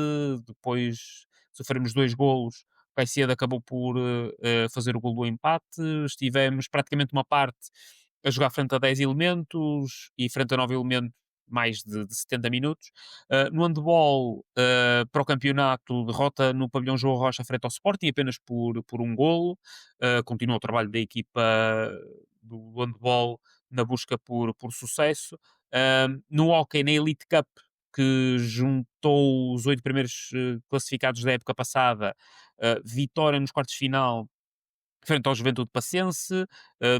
depois sofremos dois golos. O Caicedo acabou por fazer o gol do empate. Estivemos praticamente uma parte a jogar frente a 10 elementos e frente a 9 elementos mais de 70 minutos. No handball, para o campeonato, derrota no pavilhão João Rocha frente ao Sporting, apenas por um golo. Continua o trabalho da equipa do handball na busca por sucesso. No hóquei, na Elite Cup, que juntou os 8 primeiros classificados da época passada, vitória nos quartos de final frente ao Juventude Passense,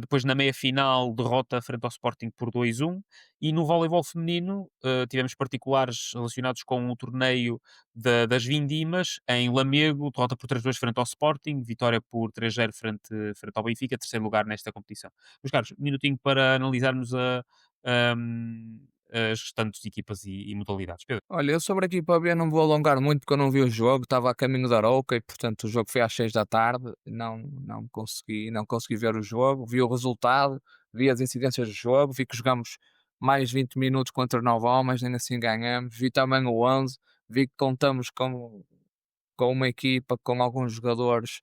depois na meia-final derrota frente ao Sporting por 2-1, e no voleibol feminino tivemos particulares relacionados com o torneio das Vindimas, em Lamego, derrota por 3-2 frente ao Sporting, vitória por 3-0 frente ao Benfica, terceiro lugar nesta competição. Meus caros, um minutinho para analisarmos as restantes equipas e modalidades. Pedro? Olha, eu sobre a equipa B não vou alongar muito porque eu não vi o jogo, estava a caminho da Arouca e portanto o jogo foi às 6 da tarde, não consegui ver o jogo, vi o resultado, vi as incidências do jogo, vi que jogamos mais 20 minutos contra 9 homens, ainda assim ganhamos, vi também o 11, vi que contamos com uma equipa, com alguns jogadores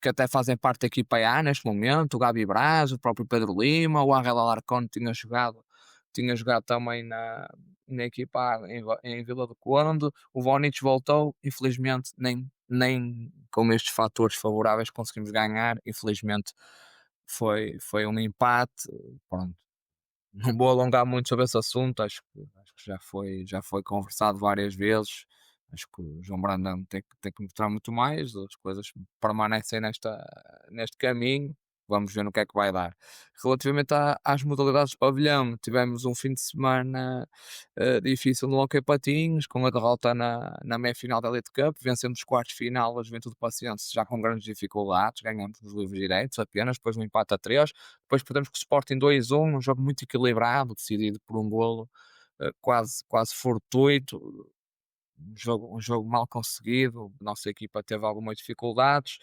que até fazem parte da equipa A neste momento, o Gabi Braz, o próprio Pedro Lima, o Ángel Alarcón tinha jogado também na equipa A em Vila do Conde, o Vonich voltou, infelizmente nem com estes fatores favoráveis conseguimos ganhar, infelizmente foi um empate, pronto. Não vou alongar muito sobre esse assunto, acho que já foi conversado várias vezes. Acho que o João Brandão tem que mostrar muito mais, as coisas permanecem neste caminho. Vamos ver no que é que vai dar. Relativamente às modalidades de pavilhão, tivemos um fim de semana difícil no Hockey Patins, com a derrota na meia-final da Elite Cup, vencemos os quartos de final a Juventude Paciense já com grandes dificuldades, ganhamos nos livros direitos apenas, depois um empate a 3, depois perdemos com o Sporting 2-1, um jogo muito equilibrado, decidido por um golo quase fortuito, um jogo mal conseguido, a nossa equipa teve algumas dificuldades.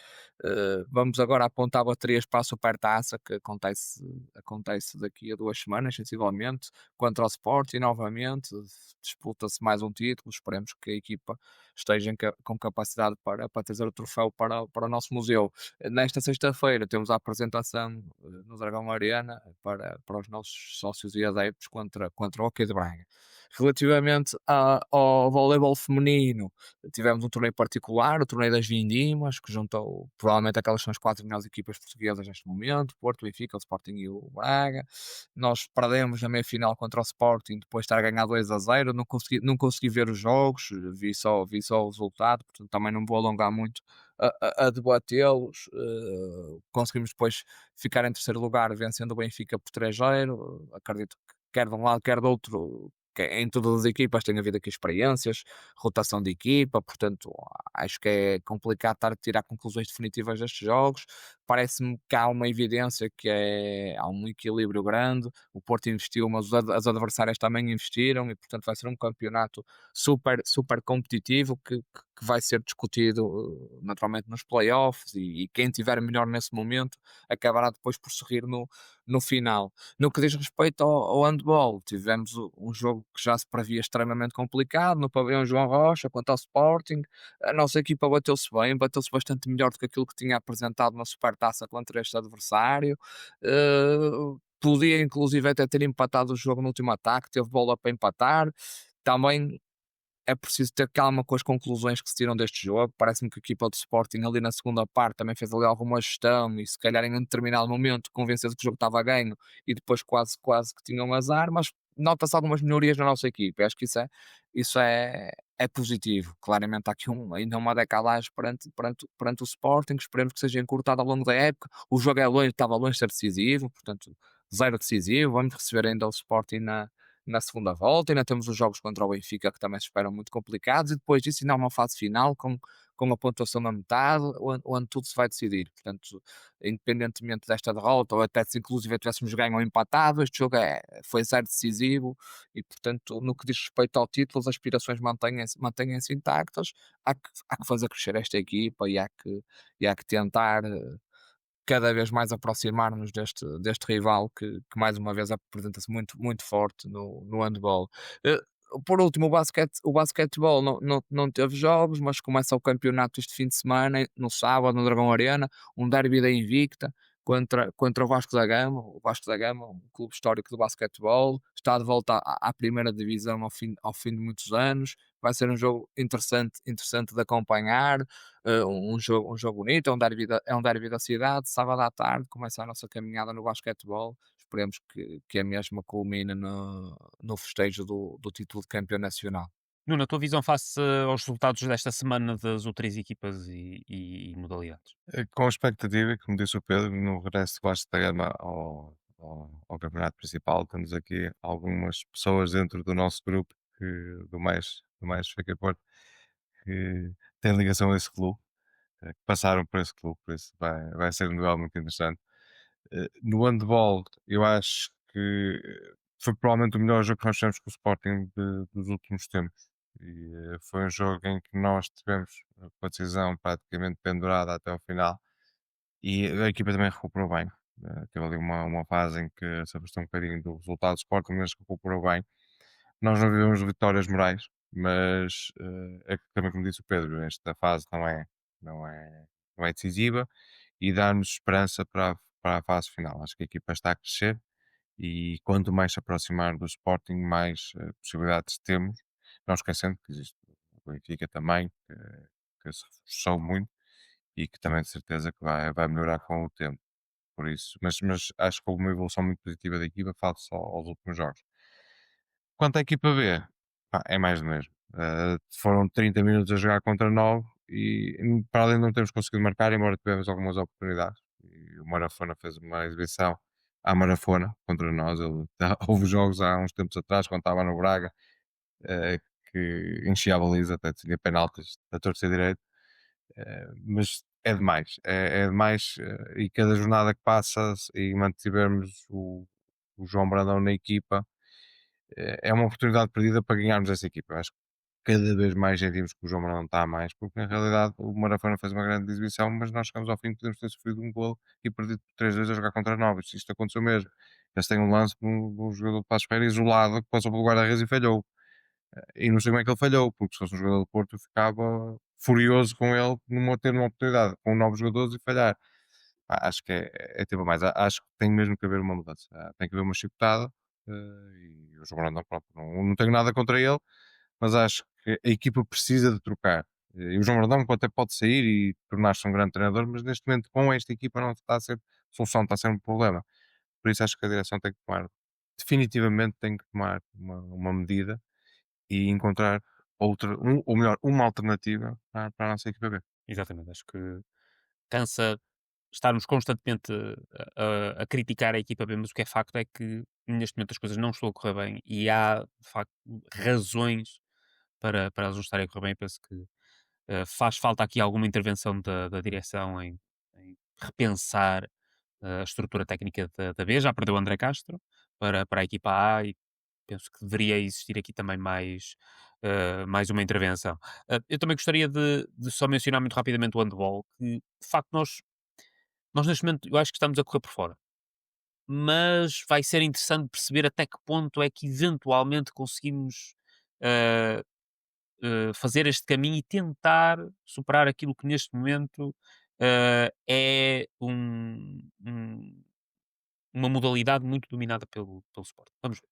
Vamos agora apontar baterias para a Supertaça, que acontece daqui a 2 semanas, sensivelmente, contra o Sporting, novamente, disputa-se mais um título, esperemos que a equipa esteja com capacidade para trazer o troféu para o nosso museu. Nesta sexta-feira temos a apresentação no Dragão Arena para os nossos sócios e adeptos contra o Hockey de Braga. Relativamente ao voleibol feminino, tivemos um torneio particular, o torneio das Vindimas, que juntou provavelmente aquelas são as 4 melhores equipas portuguesas neste momento, Porto, Benfica, o Sporting e o Braga. Nós perdemos na meia-final contra o Sporting, depois de estar a ganhar 2-0, não consegui ver os jogos, vi só o resultado, portanto também não vou alongar muito a debatê-los. Conseguimos depois ficar em terceiro lugar, vencendo o Benfica por 3-0. Acredito que quer de um lado, quer do outro, que em todas as equipas tem havido aqui experiências, rotação de equipa, portanto acho que é complicado estar a tirar conclusões definitivas destes jogos. parece-me que há uma evidência que há um equilíbrio grande, o Porto investiu, mas as adversárias também investiram e, portanto, vai ser um campeonato super competitivo que vai ser discutido naturalmente nos playoffs e quem tiver melhor nesse momento acabará depois por sorrir no final. No que diz respeito ao handball, tivemos um jogo que já se previa extremamente complicado no pavilhão João Rocha contra o Sporting. A nossa equipa bateu-se bem, bateu-se bastante melhor do que aquilo que tinha apresentado na Supertaça contra este adversário. Podia inclusive até ter empatado o jogo no último ataque, teve bola para empatar. Também é preciso ter calma com as conclusões que se tiram deste jogo. Parece-me que a equipa do Sporting ali na segunda parte também fez ali alguma gestão e se calhar em um determinado momento convenceu-se que o jogo estava a ganho e depois quase que tinham azar, mas nota-se algumas melhorias na nossa equipa. Acho que isso é positivo. Claramente há aqui ainda uma decalagem perante o Sporting, esperemos que seja encurtado ao longo da época. O jogo estava longe de ser decisivo, portanto, zero decisivo. Vamos receber ainda o Sporting na segunda volta, ainda temos os jogos contra o Benfica que também se esperam muito complicados, e depois disso ainda há uma fase final com a pontuação na metade, onde tudo se vai decidir. Portanto, independentemente desta derrota, ou até se inclusive tivéssemos ganho ou empatado, este jogo foi zero decisivo e, portanto, no que diz respeito ao título, as aspirações mantêm-se intactas. Há que fazer crescer esta equipa e há que tentar cada vez mais aproximar-nos deste rival que mais uma vez apresenta-se muito forte no handball. Eh, por último, o basquetebol não teve jogos, mas começa o campeonato este fim de semana, no sábado, no Dragão Arena, um derby da Invicta contra o Vasco da Gama. O Vasco da Gama, um clube histórico do basquetebol, está de volta à primeira divisão ao fim de muitos anos. Vai ser um jogo interessante de acompanhar, um jogo bonito, é um derby da cidade. Sábado à tarde começa a nossa caminhada no basquetebol. Esperemos que a mesma culmine no festejo do título de campeão nacional. Nuno, a tua visão face aos resultados desta semana das outras equipas e modalidades? Com expectativa, como disse o Pedro, no regresso de Vasco da Gama ao campeonato principal, temos aqui algumas pessoas dentro do nosso grupo do mais Fica Porto que têm ligação a esse clube, que passaram por esse clube, por isso vai ser um duelo muito interessante. No handball, eu acho que foi provavelmente o melhor jogo que nós tivemos com o Sporting dos últimos tempos. E foi um jogo em que nós tivemos com a decisão praticamente pendurada até ao final. E a equipa também recuperou bem. Teve ali uma fase em que se afastou um bocadinho do resultado do Sporting, mas recuperou bem. Nós não vivemos vitórias morais, mas é que também, como disse o Pedro, esta fase não é, não é decisiva e dá-nos esperança para a fase final. Acho que a equipa está a crescer e quanto mais se aproximar do Sporting, mais possibilidades temos. Não esquecendo que existe o Benfica também, que se reforçou muito e que também de certeza que vai melhorar com o tempo. Por isso, mas acho que houve uma evolução muito positiva da equipa face aos últimos jogos. Quanto à equipa B, pá, é mais do mesmo. Foram 30 minutos a jogar contra 9 e para além de não termos conseguido marcar, embora tivemos algumas oportunidades, e o Marafona fez uma exibição à Marafona contra nós. Houve jogos há uns tempos atrás, quando estava no Braga, eh, que enchia a baliza, até tinha penaltis da torcida direita, mas é demais, é demais, e cada jornada que passa e mantivermos o João Brandão na equipa, é uma oportunidade perdida para ganharmos essa equipa. Eu acho que cada vez mais sentimos que o João Brandão está a mais, porque na realidade o Marafona fez uma grande exibição, mas nós chegamos ao fim, podemos ter sofrido um gol e perdido por 3 vezes a jogar contra novos. Isto aconteceu mesmo. Eles têm um lance de um jogador de Passos Ferreira isolado que passou pelo guarda-redes e falhou. E não sei como é que ele falhou, porque se fosse um jogador do Porto eu ficava furioso com ele numa ter uma oportunidade com novos jogadores e falhar. Acho que é tempo a mais. Acho que tem mesmo que haver uma mudança. Tem que haver uma chicotada. E o João Brandão, pronto, não tenho nada contra ele, mas acho que a equipa precisa de trocar. E o João Brandão até pode sair e tornar-se um grande treinador, mas neste momento com esta equipa não está a ser solução, está a ser um problema. Por isso acho que a direção tem que tomar, definitivamente tem que tomar uma medida e encontrar ou melhor, uma alternativa para a nossa equipa B. Exatamente, acho que cansa estarmos constantemente a criticar a equipa B, mas o que é facto é que neste momento as coisas não estão a correr bem e há, de facto, razões para elas não estarem a correr bem. Penso que faz falta aqui alguma intervenção da direção em repensar a estrutura técnica da B, já perdeu o André Castro para a equipa A e penso que deveria existir aqui também mais uma intervenção. Eu também gostaria de só mencionar muito rapidamente o handball, que de facto nós neste momento eu acho que estamos a correr por fora. Mas vai ser interessante perceber até que ponto é que eventualmente conseguimos eh, fazer este caminho e tentar superar aquilo que neste momento é uma modalidade muito dominada pelo Sport. Vamos ver.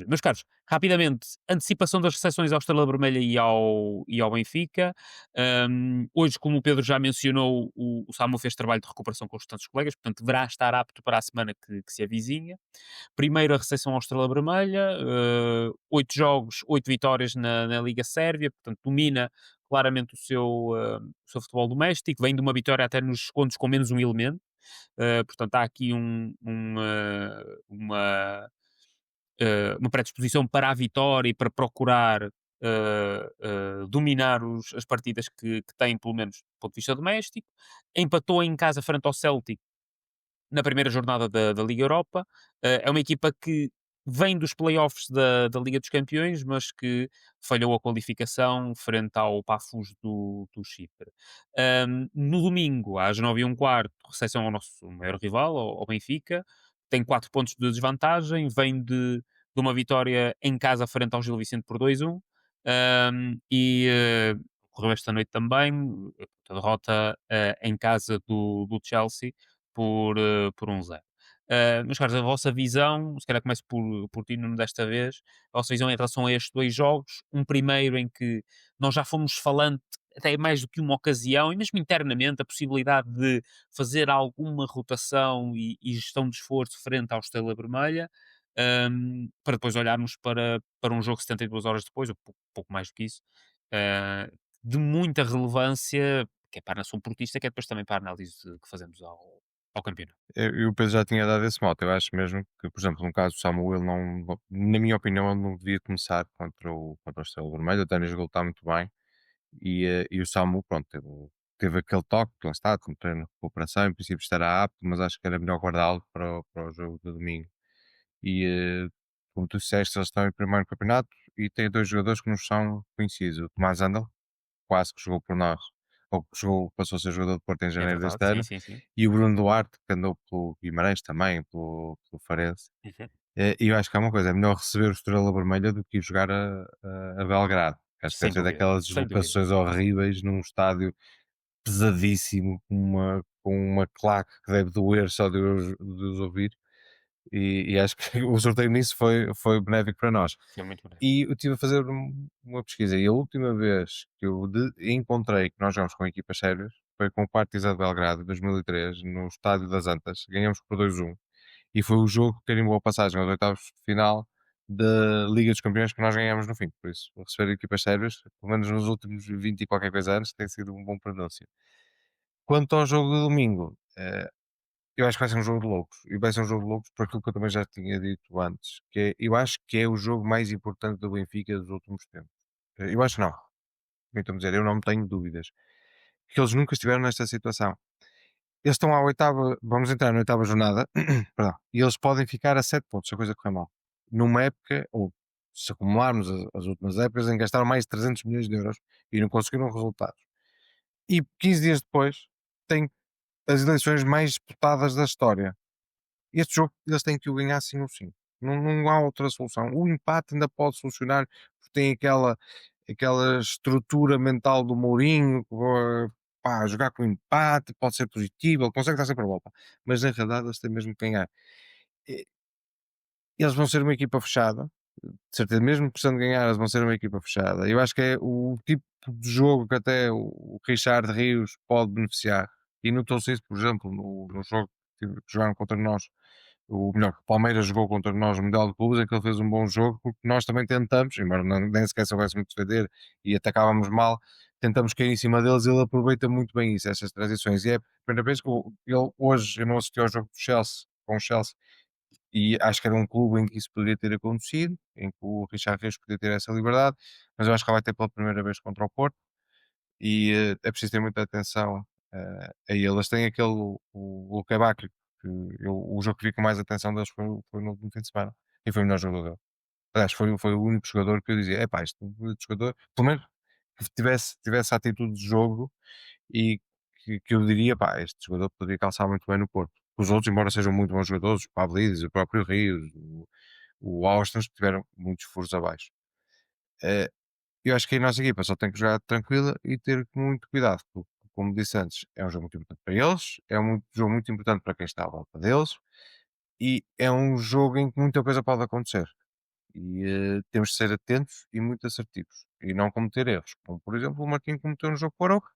Meus caros, rapidamente, antecipação das recepções ao Estrela Vermelha e ao Benfica. Hoje, como o Pedro já mencionou, o Samu fez trabalho de recuperação com os restantes colegas, portanto deverá estar apto para a semana que se avizinha. Primeiro a recepção ao Estrela Vermelha, 8 jogos, 8 vitórias na Liga Sérvia, portanto domina claramente o seu futebol doméstico, vem de uma vitória até nos contos com menos um elemento. Portanto, há aqui uma predisposição para a vitória e para procurar dominar as partidas que tem, pelo menos do ponto de vista doméstico. Empatou em casa frente ao Celtic na primeira jornada da Liga Europa. É uma equipa que vem dos playoffs da Liga dos Campeões, mas que falhou a qualificação frente ao Pafos do Chipre. No domingo, às 9h15, recepção ao nosso maior rival, ao Benfica. Tem 4 pontos de desvantagem, vem de uma vitória em casa frente ao Gil Vicente por 2-1. Correu esta noite também, a derrota em casa do Chelsea por 1-0. Meus caros, a vossa visão, se calhar começo por ti, Nuno, desta vez, a vossa visão em relação a estes dois jogos, um primeiro em que nós já fomos falando até mais do que uma ocasião, e mesmo internamente, a possibilidade de fazer alguma rotação e gestão de esforço frente ao Estrela Vermelha, para depois olharmos para um jogo 72 horas depois, ou pouco mais do que isso, ah, de muita relevância, que é para a nação portista, que é depois também para a análise que fazemos ao campeonato. E o Pedro já tinha dado esse mote. Eu acho mesmo que, por exemplo, no caso do Samuel, na minha opinião, ele não devia começar contra o Estrela Vermelho. O Ténis Gol está muito bem. E o Samu, pronto, teve aquele toque, que lá está, com treino de recuperação. Em princípio estará apto, mas acho que era melhor guardá-lo para o jogo de domingo. E, como tu disseste, eles estão em primeiro campeonato e tem dois jogadores que nos são conhecidos. O Tomás Andal, quase que jogou por nós, ou que jogou, passou a ser jogador do Porto em É janeiro verdade, deste sim, ano, sim, sim. e o Bruno Duarte, que andou pelo Guimarães também, pelo Farense. Uhum. E eu acho que há uma coisa, é melhor receber o Estrela Vermelha do que ir jogar a Belgrado. Acho que Sem deve ser dúvida, daquelas sem dúvida. deslocações horríveis num estádio pesadíssimo, com uma claque que deve doer só de os ouvir. E acho que o sorteio nisso foi benéfico para nós. Foi muito bonito. E eu estive a fazer uma pesquisa e a última vez que eu encontrei que nós jogamos com equipas sérias foi com o Partizan de Belgrado, em 2003, no Estádio das Antas. Ganhamos por 2-1 e foi o jogo que carimbou a passagem aos oitavos de final da Liga dos Campeões que nós ganhamos no fim. Por isso, receber equipas sérias, pelo menos nos últimos 20 e qualquer coisa anos, tem sido um bom pronúncio. Quanto ao jogo de domingo, eu acho que vai ser um jogo de loucos. E vai ser um jogo de loucos por aquilo que eu também já tinha dito antes. Eu acho que é o jogo mais importante do Benfica dos últimos tempos. Eu acho não. Então dizer, eu não tenho dúvidas. Que eles nunca estiveram nesta situação. Eles estão à oitava, vamos entrar na oitava jornada, perdão, e eles podem ficar a 7 pontos, se a coisa correr mal. Numa época, ou se acumularmos as últimas épocas, em que gastaram mais de 300 milhões de euros e não conseguiram resultados. E 15 dias depois, têm as eleições mais disputadas da história. Este jogo eles têm que o ganhar sim ou sim. Não há outra solução. O empate ainda pode solucionar, porque tem aquela estrutura mental do Mourinho, pá, jogar com empate pode ser positivo, ele consegue dar sempre a volta. Mas na realidade eles têm mesmo que ganhar. E- Eles vão ser uma equipa fechada, de certeza, mesmo precisando ganhar, eles vão ser uma equipa fechada. Eu acho que é o tipo de jogo que até o Richard Rios pode beneficiar. E notou-se isso, por exemplo, no jogo que jogaram contra nós, o melhor, o Palmeiras jogou contra nós no Mundial de Clubes, em que ele fez um bom jogo, porque nós também tentamos, embora nem sequer soubéssemos defender e atacávamos mal, tentamos cair em cima deles e ele aproveita muito bem isso, essas transições. E é a primeira vez que ele, hoje, eu não assisti ao jogo do Chelsea, com o Chelsea, e acho que era um clube em que isso poderia ter acontecido, em que o Richard Reis poderia ter essa liberdade, mas eu acho que ele vai ter pela primeira vez contra o Porto, e é preciso ter muita atenção a eles. Tem aquele, o Quebec, que o jogo que fica mais atenção deles foi no último fim de semana, e foi o melhor jogador dele. Aliás, foi o único jogador que eu dizia, epá, este jogador, pelo menos que tivesse a atitude de jogo, e que eu diria, pá, este jogador poderia calçar muito bem no Porto. Os outros, embora sejam muito bons jogadores, o Pavlidis, o próprio Rios, o Austin, tiveram muitos furos abaixo. Eh, eu acho que a nossa equipa só tem que jogar tranquila e ter muito cuidado, porque, como disse antes, é um jogo muito importante para eles, é um jogo muito importante para quem está à volta deles, e é um jogo em que muita coisa pode acontecer. E temos de ser atentos e muito assertivos, e não cometer erros, como por exemplo o Marquinhos cometeu no jogo com o Aroca,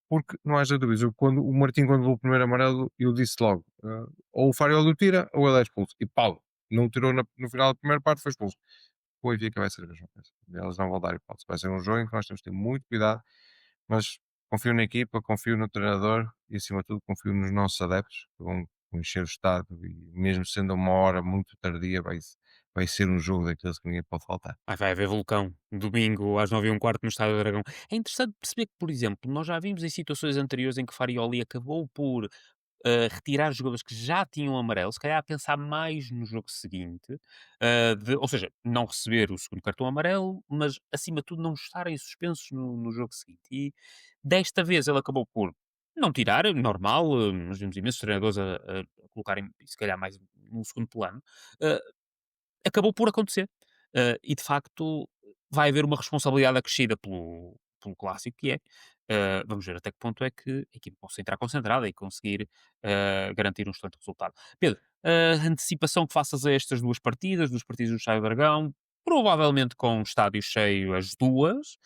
porque não haja dúvidas, quando o Martim, quando levou o primeiro amarelo, eu disse logo, ou o Fariol o tira ou ele é expulso, e pau, não o tirou no final da primeira parte, foi expulso. O Benfica vai ser a mesma coisa. Eles não vão dar hipótese. Vai ser um jogo em que nós temos que ter muito cuidado, mas confio na equipa, confio no treinador e, acima de tudo, confio nos nossos adeptos, que vão encher o estádio, e mesmo sendo uma hora muito tardia, vai ser um jogo daqueles que ninguém pode faltar. Vai haver vulcão, domingo às 9h15 no Estádio do Dragão. É interessante perceber que, por exemplo, nós já vimos em situações anteriores em que Farioli acabou por retirar jogadores que já tinham amarelo, se calhar a pensar mais no jogo seguinte, ou seja, não receber o segundo cartão amarelo, mas acima de tudo não estarem suspensos no jogo seguinte. E desta vez ele acabou por não tirar, normal, nós vimos imensos treinadores a colocarem, se calhar, mais num segundo plano. eh, Acabou por acontecer. E de facto vai haver uma responsabilidade acrescida pelo clássico que é. Vamos ver até que ponto é que a equipa possa entrar concentrada e conseguir garantir um excelente resultado. Pedro, a antecipação que faças a estas duas partidas do Estádio do Dragão, provavelmente com o estádio cheio as duas,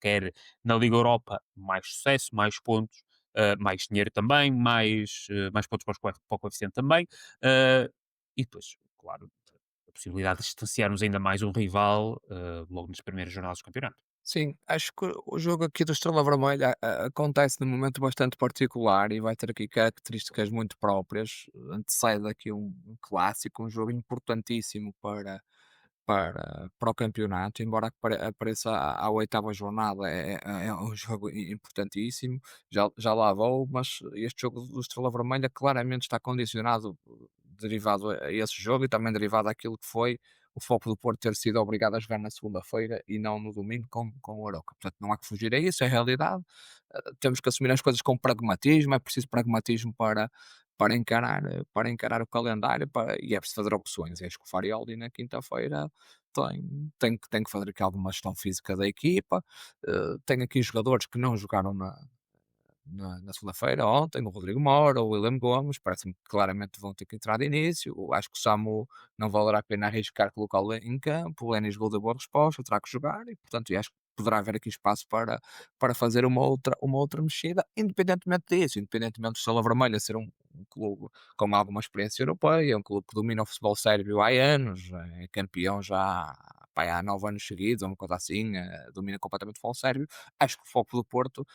quer na Liga Europa mais sucesso, mais pontos, mais dinheiro também, mais pontos para o coeficiente também. Uh, e depois, claro, a possibilidade de distanciarmos ainda mais um rival logo nas primeiras jornadas do campeonato. Sim, acho que o jogo aqui do Estrela Vermelha acontece num momento bastante particular e vai ter aqui características muito próprias. Antecede aqui um clássico, um jogo importantíssimo para o campeonato, embora apareça à oitava jornada, é um jogo importantíssimo, já lá vou, mas este jogo do Estrela Vermelha claramente está condicionado, derivado a esse jogo e também derivado àquilo que foi o foco do Porto ter sido obrigado a jogar na segunda-feira e não no domingo com o Aroca. Portanto, não há que fugir a isso, é a realidade. Temos que assumir as coisas com pragmatismo, é preciso pragmatismo para encarar o calendário e é preciso fazer opções. E acho que o Farioli na quinta-feira tem que fazer aqui alguma gestão física da equipa. Tem aqui jogadores que não jogaram na segunda-feira, ontem, o Rodrigo Mora, o William Gomes, parece-me que claramente vão ter que entrar de início. Acho que o Samu não valerá a pena arriscar colocá-lo em campo. O Lenis Gol deu boa resposta, terá que jogar e, portanto, acho que poderá haver aqui espaço para fazer uma outra mexida, independentemente disso, independentemente do Estrela Vermelha ser um clube com alguma experiência europeia, um clube que domina o futebol sérvio há anos, é campeão já pá, há 9 anos seguidos, ou uma coisa assim, domina completamente o futebol sérvio. Acho que o foco do Porto,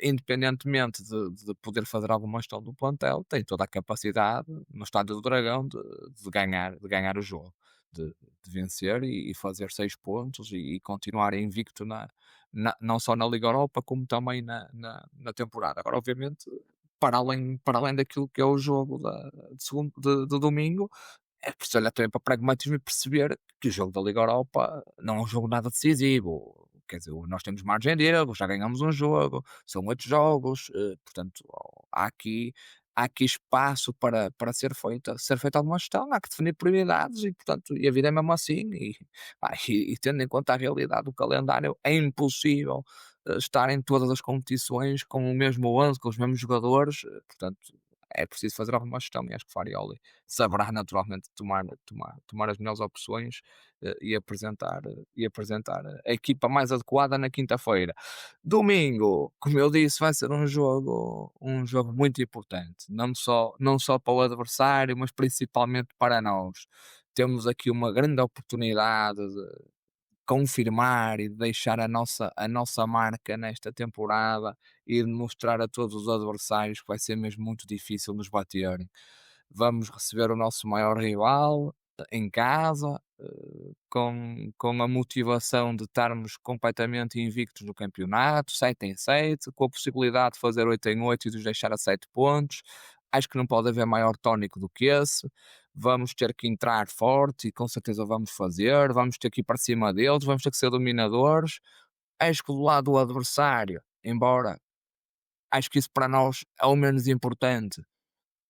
independentemente de poder fazer alguma gestão do plantel, tem toda a capacidade no Estádio do Dragão de ganhar o jogo, de vencer e fazer 6 pontos e continuar invicto não só na Liga Europa, como também na temporada. Agora, obviamente, para além daquilo que é o jogo de domingo, é preciso olhar também para o pragmatismo e perceber que o jogo da Liga Europa não é um jogo nada decisivo. Quer dizer, nós temos margem de erro, já ganhamos um jogo, são 8 jogos, portanto, há aqui espaço ser feita alguma gestão, há que definir prioridades e, portanto, e a vida é mesmo assim. E tendo em conta a realidade do calendário, é impossível estar em todas as competições com o mesmo 11, com os mesmos jogadores, portanto, é preciso fazer alguma gestão e acho que Farioli saberá naturalmente tomar as melhores opções e apresentar a equipa mais adequada na quinta-feira. Domingo, como eu disse, vai ser um jogo muito importante, não só para o adversário, mas principalmente para nós. Temos aqui uma grande oportunidade de confirmar e de deixar a nossa marca nesta temporada e de mostrar a todos os adversários que vai ser mesmo muito difícil nos baterem. Vamos receber o nosso maior rival, em casa, com a motivação de estarmos completamente invictos no campeonato, 7 em 7, com a possibilidade de fazer 8 em 8 e de os deixar a 7 pontos. Acho que não pode haver maior tónico do que esse. Vamos ter que entrar forte e com certeza vamos fazer. Vamos ter que ir para cima deles, vamos ter que ser dominadores. Acho que do lado do adversário, embora acho que isso para nós é o menos importante,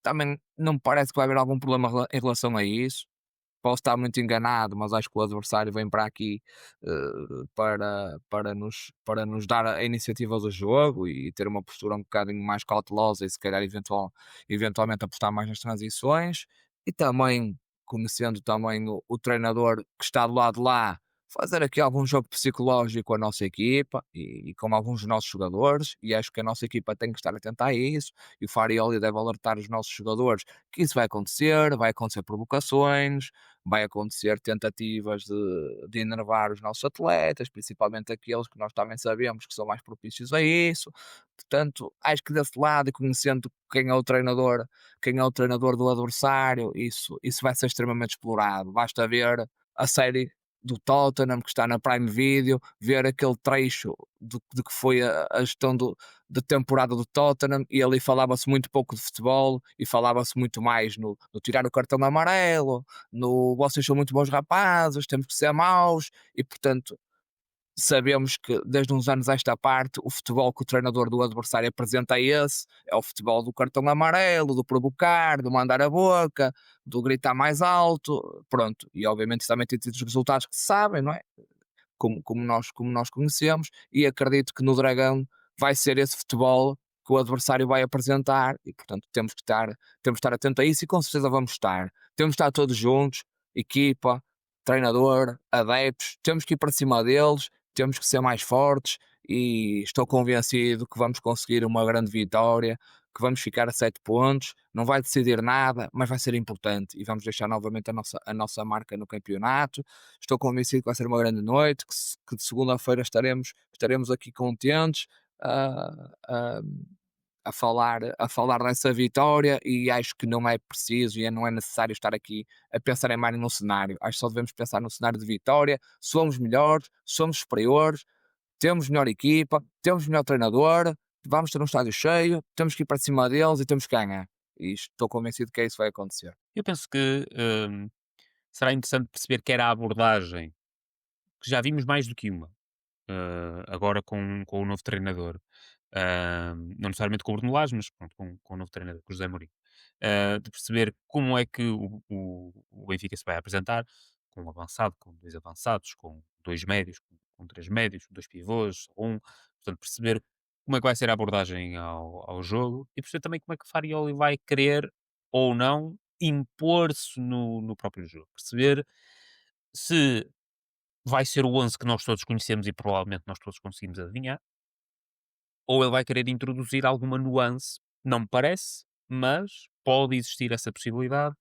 também não me parece que vai haver algum problema em relação a isso. Posso estar muito enganado, mas acho que o adversário vem para aqui para nos dar a iniciativa do jogo e ter uma postura um bocadinho mais cautelosa e se calhar eventualmente apostar mais nas transições e também, conhecendo também o treinador que está do lado de lá, fazer aqui algum jogo psicológico com a nossa equipa e com alguns dos nossos jogadores e acho que a nossa equipa tem que estar atenta a isso e o Farioli deve alertar os nossos jogadores que isso vai acontecer provocações, vai acontecer tentativas de enervar os nossos atletas, principalmente aqueles que nós também sabemos que são mais propícios a isso. Portanto, acho que desse lado e conhecendo quem é o treinador do adversário, isso vai ser extremamente explorado. Basta ver a série do Tottenham que está na Prime Video, ver aquele trecho de que foi a gestão de temporada do Tottenham e ali falava-se muito pouco de futebol e falava-se muito mais no tirar o cartão amarelo, no vocês são muito bons rapazes, temos que ser maus, e portanto sabemos que desde uns anos a esta parte o futebol que o treinador do adversário apresenta é esse, é o futebol do cartão amarelo, do provocar, do mandar a boca, do gritar mais alto, pronto, e obviamente isso também tem tido os resultados que se sabem, não é? Como nós conhecemos, e acredito que no Dragão vai ser esse futebol que o adversário vai apresentar, e portanto temos que estar atento a isso, e com certeza vamos estar. Temos que estar todos juntos, equipa, treinador, adeptos, temos que ir para cima deles, temos que ser mais fortes, e estou convencido que vamos conseguir uma grande vitória, que vamos ficar a 7 pontos, não vai decidir nada, mas vai ser importante, e vamos deixar novamente a nossa marca no campeonato. Estou convencido que vai ser uma grande noite, que de segunda-feira estaremos aqui contentes a, a, a falar dessa vitória, e acho que não é preciso e não é necessário estar aqui a pensar em mais num cenário. Acho que só devemos pensar no cenário de vitória. Somos melhores, somos superiores, temos melhor equipa, temos melhor treinador, vamos ter um estádio cheio, temos que ir para cima deles e temos que ganhar. E estou convencido que é isso que vai acontecer. Eu penso que será interessante perceber que era a abordagem, que já vimos mais do que uma, agora com o novo treinador. Não necessariamente com o Bruno Lage, mas pronto, com o novo treinador, com o José Mourinho. De perceber como é que o Benfica se vai apresentar, com um avançado, com dois avançados, com dois médios, com três médios, dois pivôs, um. Portanto, perceber como é que vai ser a abordagem ao jogo e perceber também como é que o Farioli vai querer ou não impor-se no próprio jogo. Perceber se vai ser o 11 que nós todos conhecemos e provavelmente nós todos conseguimos adivinhar, ou ele vai querer introduzir alguma nuance, não me parece, mas pode existir essa possibilidade.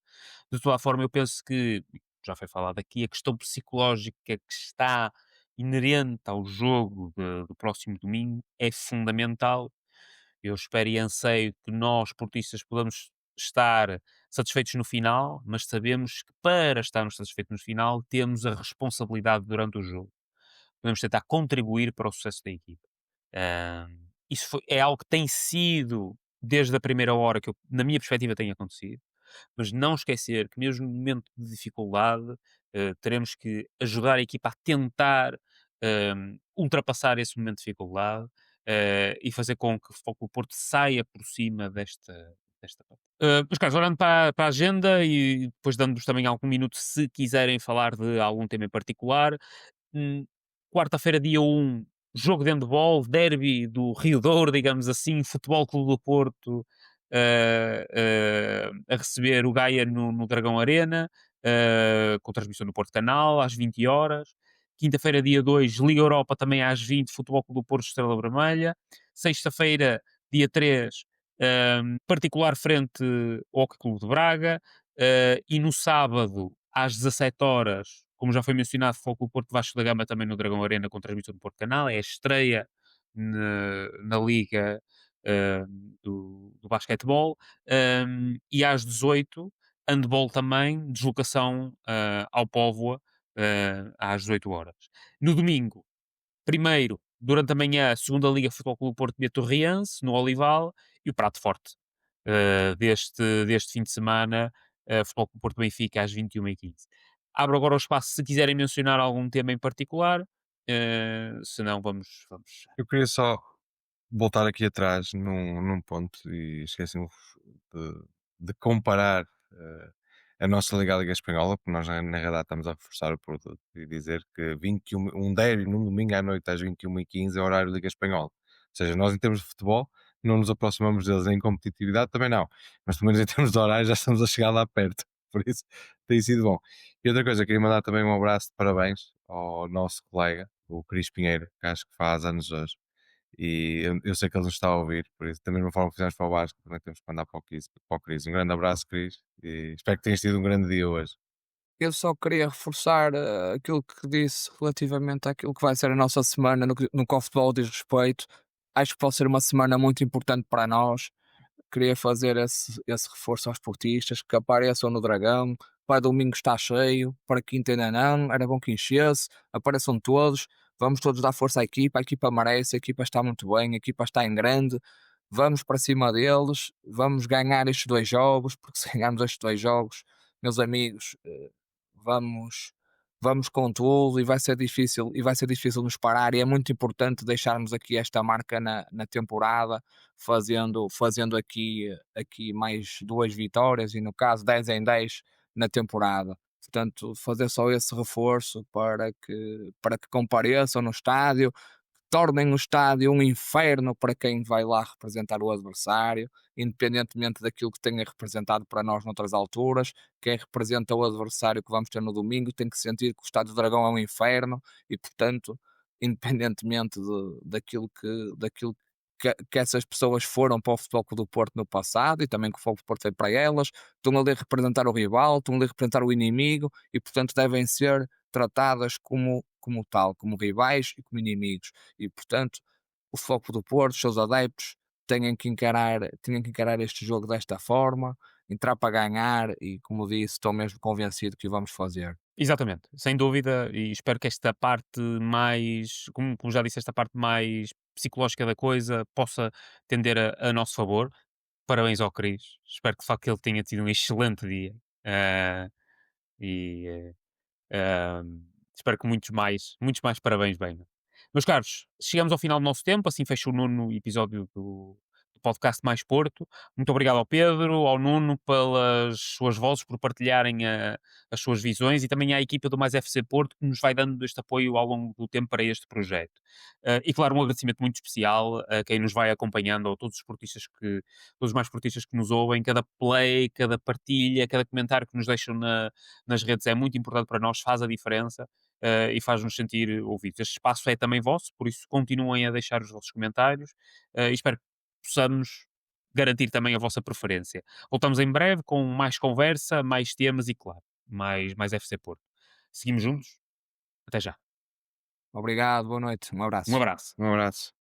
De toda a forma, eu penso que, já foi falado aqui, a questão psicológica que está inerente ao jogo do próximo domingo é fundamental. Eu espero e anseio que nós, portistas, podamos estar satisfeitos no final, mas sabemos que para estarmos satisfeitos no final, temos a responsabilidade durante o jogo. Podemos tentar contribuir para o sucesso da equipa. É algo que tem sido, desde a primeira hora, que na minha perspectiva tem acontecido, mas não esquecer que mesmo no momento de dificuldade, teremos que ajudar a equipa a tentar ultrapassar esse momento de dificuldade e fazer com que o Futebol Clube do Porto saia por cima desta parte. Mas, Carlos, olhando para a agenda e depois dando-vos também algum minuto se quiserem falar de algum tema em particular, Hum, quarta-feira, dia 1, jogo de handball, derby do Rio Douro, digamos assim, Futebol Clube do Porto a receber o Gaia no Dragão Arena, com transmissão no Porto Canal, às 20 horas. Quinta-feira, dia 2, Liga Europa, também às 20, Futebol Clube do Porto, Estrela Vermelha. Sexta-feira, dia 3, particular frente ao Hockey Clube de Braga. E no sábado, às 17 horas, como já foi mencionado, Foco do Porto Vasco da Gama também no Dragão Arena com transmissão do Porto Canal. É a estreia na Liga do basquetebol. E às 18, handball também, deslocação ao Póvoa às 18 horas. No domingo, primeiro, durante a manhã, a segunda Liga Futebol Clube do Porto de Torriense, no Olival, e o prato forte deste fim de semana, Futebol Clube do Porto Benfica às 21h15. Abro agora o espaço se quiserem mencionar algum tema em particular, se não, vamos. Eu queria só voltar aqui atrás num ponto e esqueci-me de comparar a nossa Liga à Liga Espanhola, porque nós na realidade estamos a reforçar o produto e dizer que 21, um derby num domingo à noite às 21h15 é horário Liga Espanhola. Ou seja, nós em termos de futebol não nos aproximamos deles em competitividade, também não, mas pelo menos em termos de horário já estamos a chegar lá perto, por isso tem sido bom. E outra coisa, queria mandar também um abraço de parabéns ao nosso colega, o Cris Pinheiro, que acho que faz anos hoje. E eu sei que ele nos está a ouvir, por isso, da mesma forma que fizemos para o Vasco, também temos que mandar para o Cris. Um grande abraço, Cris, e espero que tenhas tido um grande dia hoje. Eu só queria reforçar aquilo que disse relativamente àquilo que vai ser a nossa semana no que ao futebol diz respeito. Acho que pode ser uma semana muito importante para nós. Queria fazer esse reforço aos portistas que apareçam no Dragão. Para domingo está cheio, para quinta ainda não, era bom que enchesse, apareçam todos, vamos todos dar força à equipa, a equipa merece, a equipa está muito bem, a equipa está em grande, vamos para cima deles, vamos ganhar estes dois jogos, porque se ganharmos estes dois jogos, meus amigos, vamos vamos com tudo e vai ser difícil nos parar e é muito importante deixarmos aqui esta marca na temporada, fazendo aqui mais 2 vitórias e no caso 10 em 10 na temporada. Portanto, fazer só esse reforço para que compareçam no estádio, tornem o estádio um inferno para quem vai lá representar o adversário, independentemente daquilo que tenha representado para nós noutras alturas. Quem representa o adversário que vamos ter no domingo tem que sentir que o Estádio do Dragão é um inferno e, portanto, independentemente daquilo que essas pessoas foram para o Futebol Clube do Porto no passado e também que o Futebol Clube do Porto foi para elas, estão ali a representar o rival, estão ali a representar o inimigo e, portanto, devem ser tratadas como tal, como rivais e como inimigos. E, portanto, o Foco do Porto, os seus adeptos, têm que encarar este jogo desta forma, entrar para ganhar e, como disse, estou mesmo convencido que o vamos fazer. Exatamente, sem dúvida, e espero que esta parte mais, como já disse, esta parte mais psicológica da coisa possa tender a nosso favor. Parabéns ao Cris, espero que de facto ele tenha tido um excelente dia. Ah, e espero que muitos mais parabéns venham. Meus caros, chegamos ao final do nosso tempo, assim fecha o nono episódio do podcast Mais Porto. Muito obrigado ao Pedro, ao Nuno pelas suas vozes, por partilharem as suas visões e também à equipa do Mais FC Porto que nos vai dando este apoio ao longo do tempo para este projeto. E claro, um agradecimento muito especial a quem nos vai acompanhando, a todos os mais portistas que nos ouvem, cada play, cada partilha, cada comentário que nos deixam nas redes é muito importante para nós, faz a diferença e faz-nos sentir ouvidos. Este espaço é também vosso, por isso continuem a deixar os vossos comentários e espero que possamos garantir também a vossa preferência. Voltamos em breve com mais conversa, mais temas e, claro, mais FC Porto. Seguimos juntos. Até já. Obrigado, boa noite, um Um abraço. abraço. Um abraço.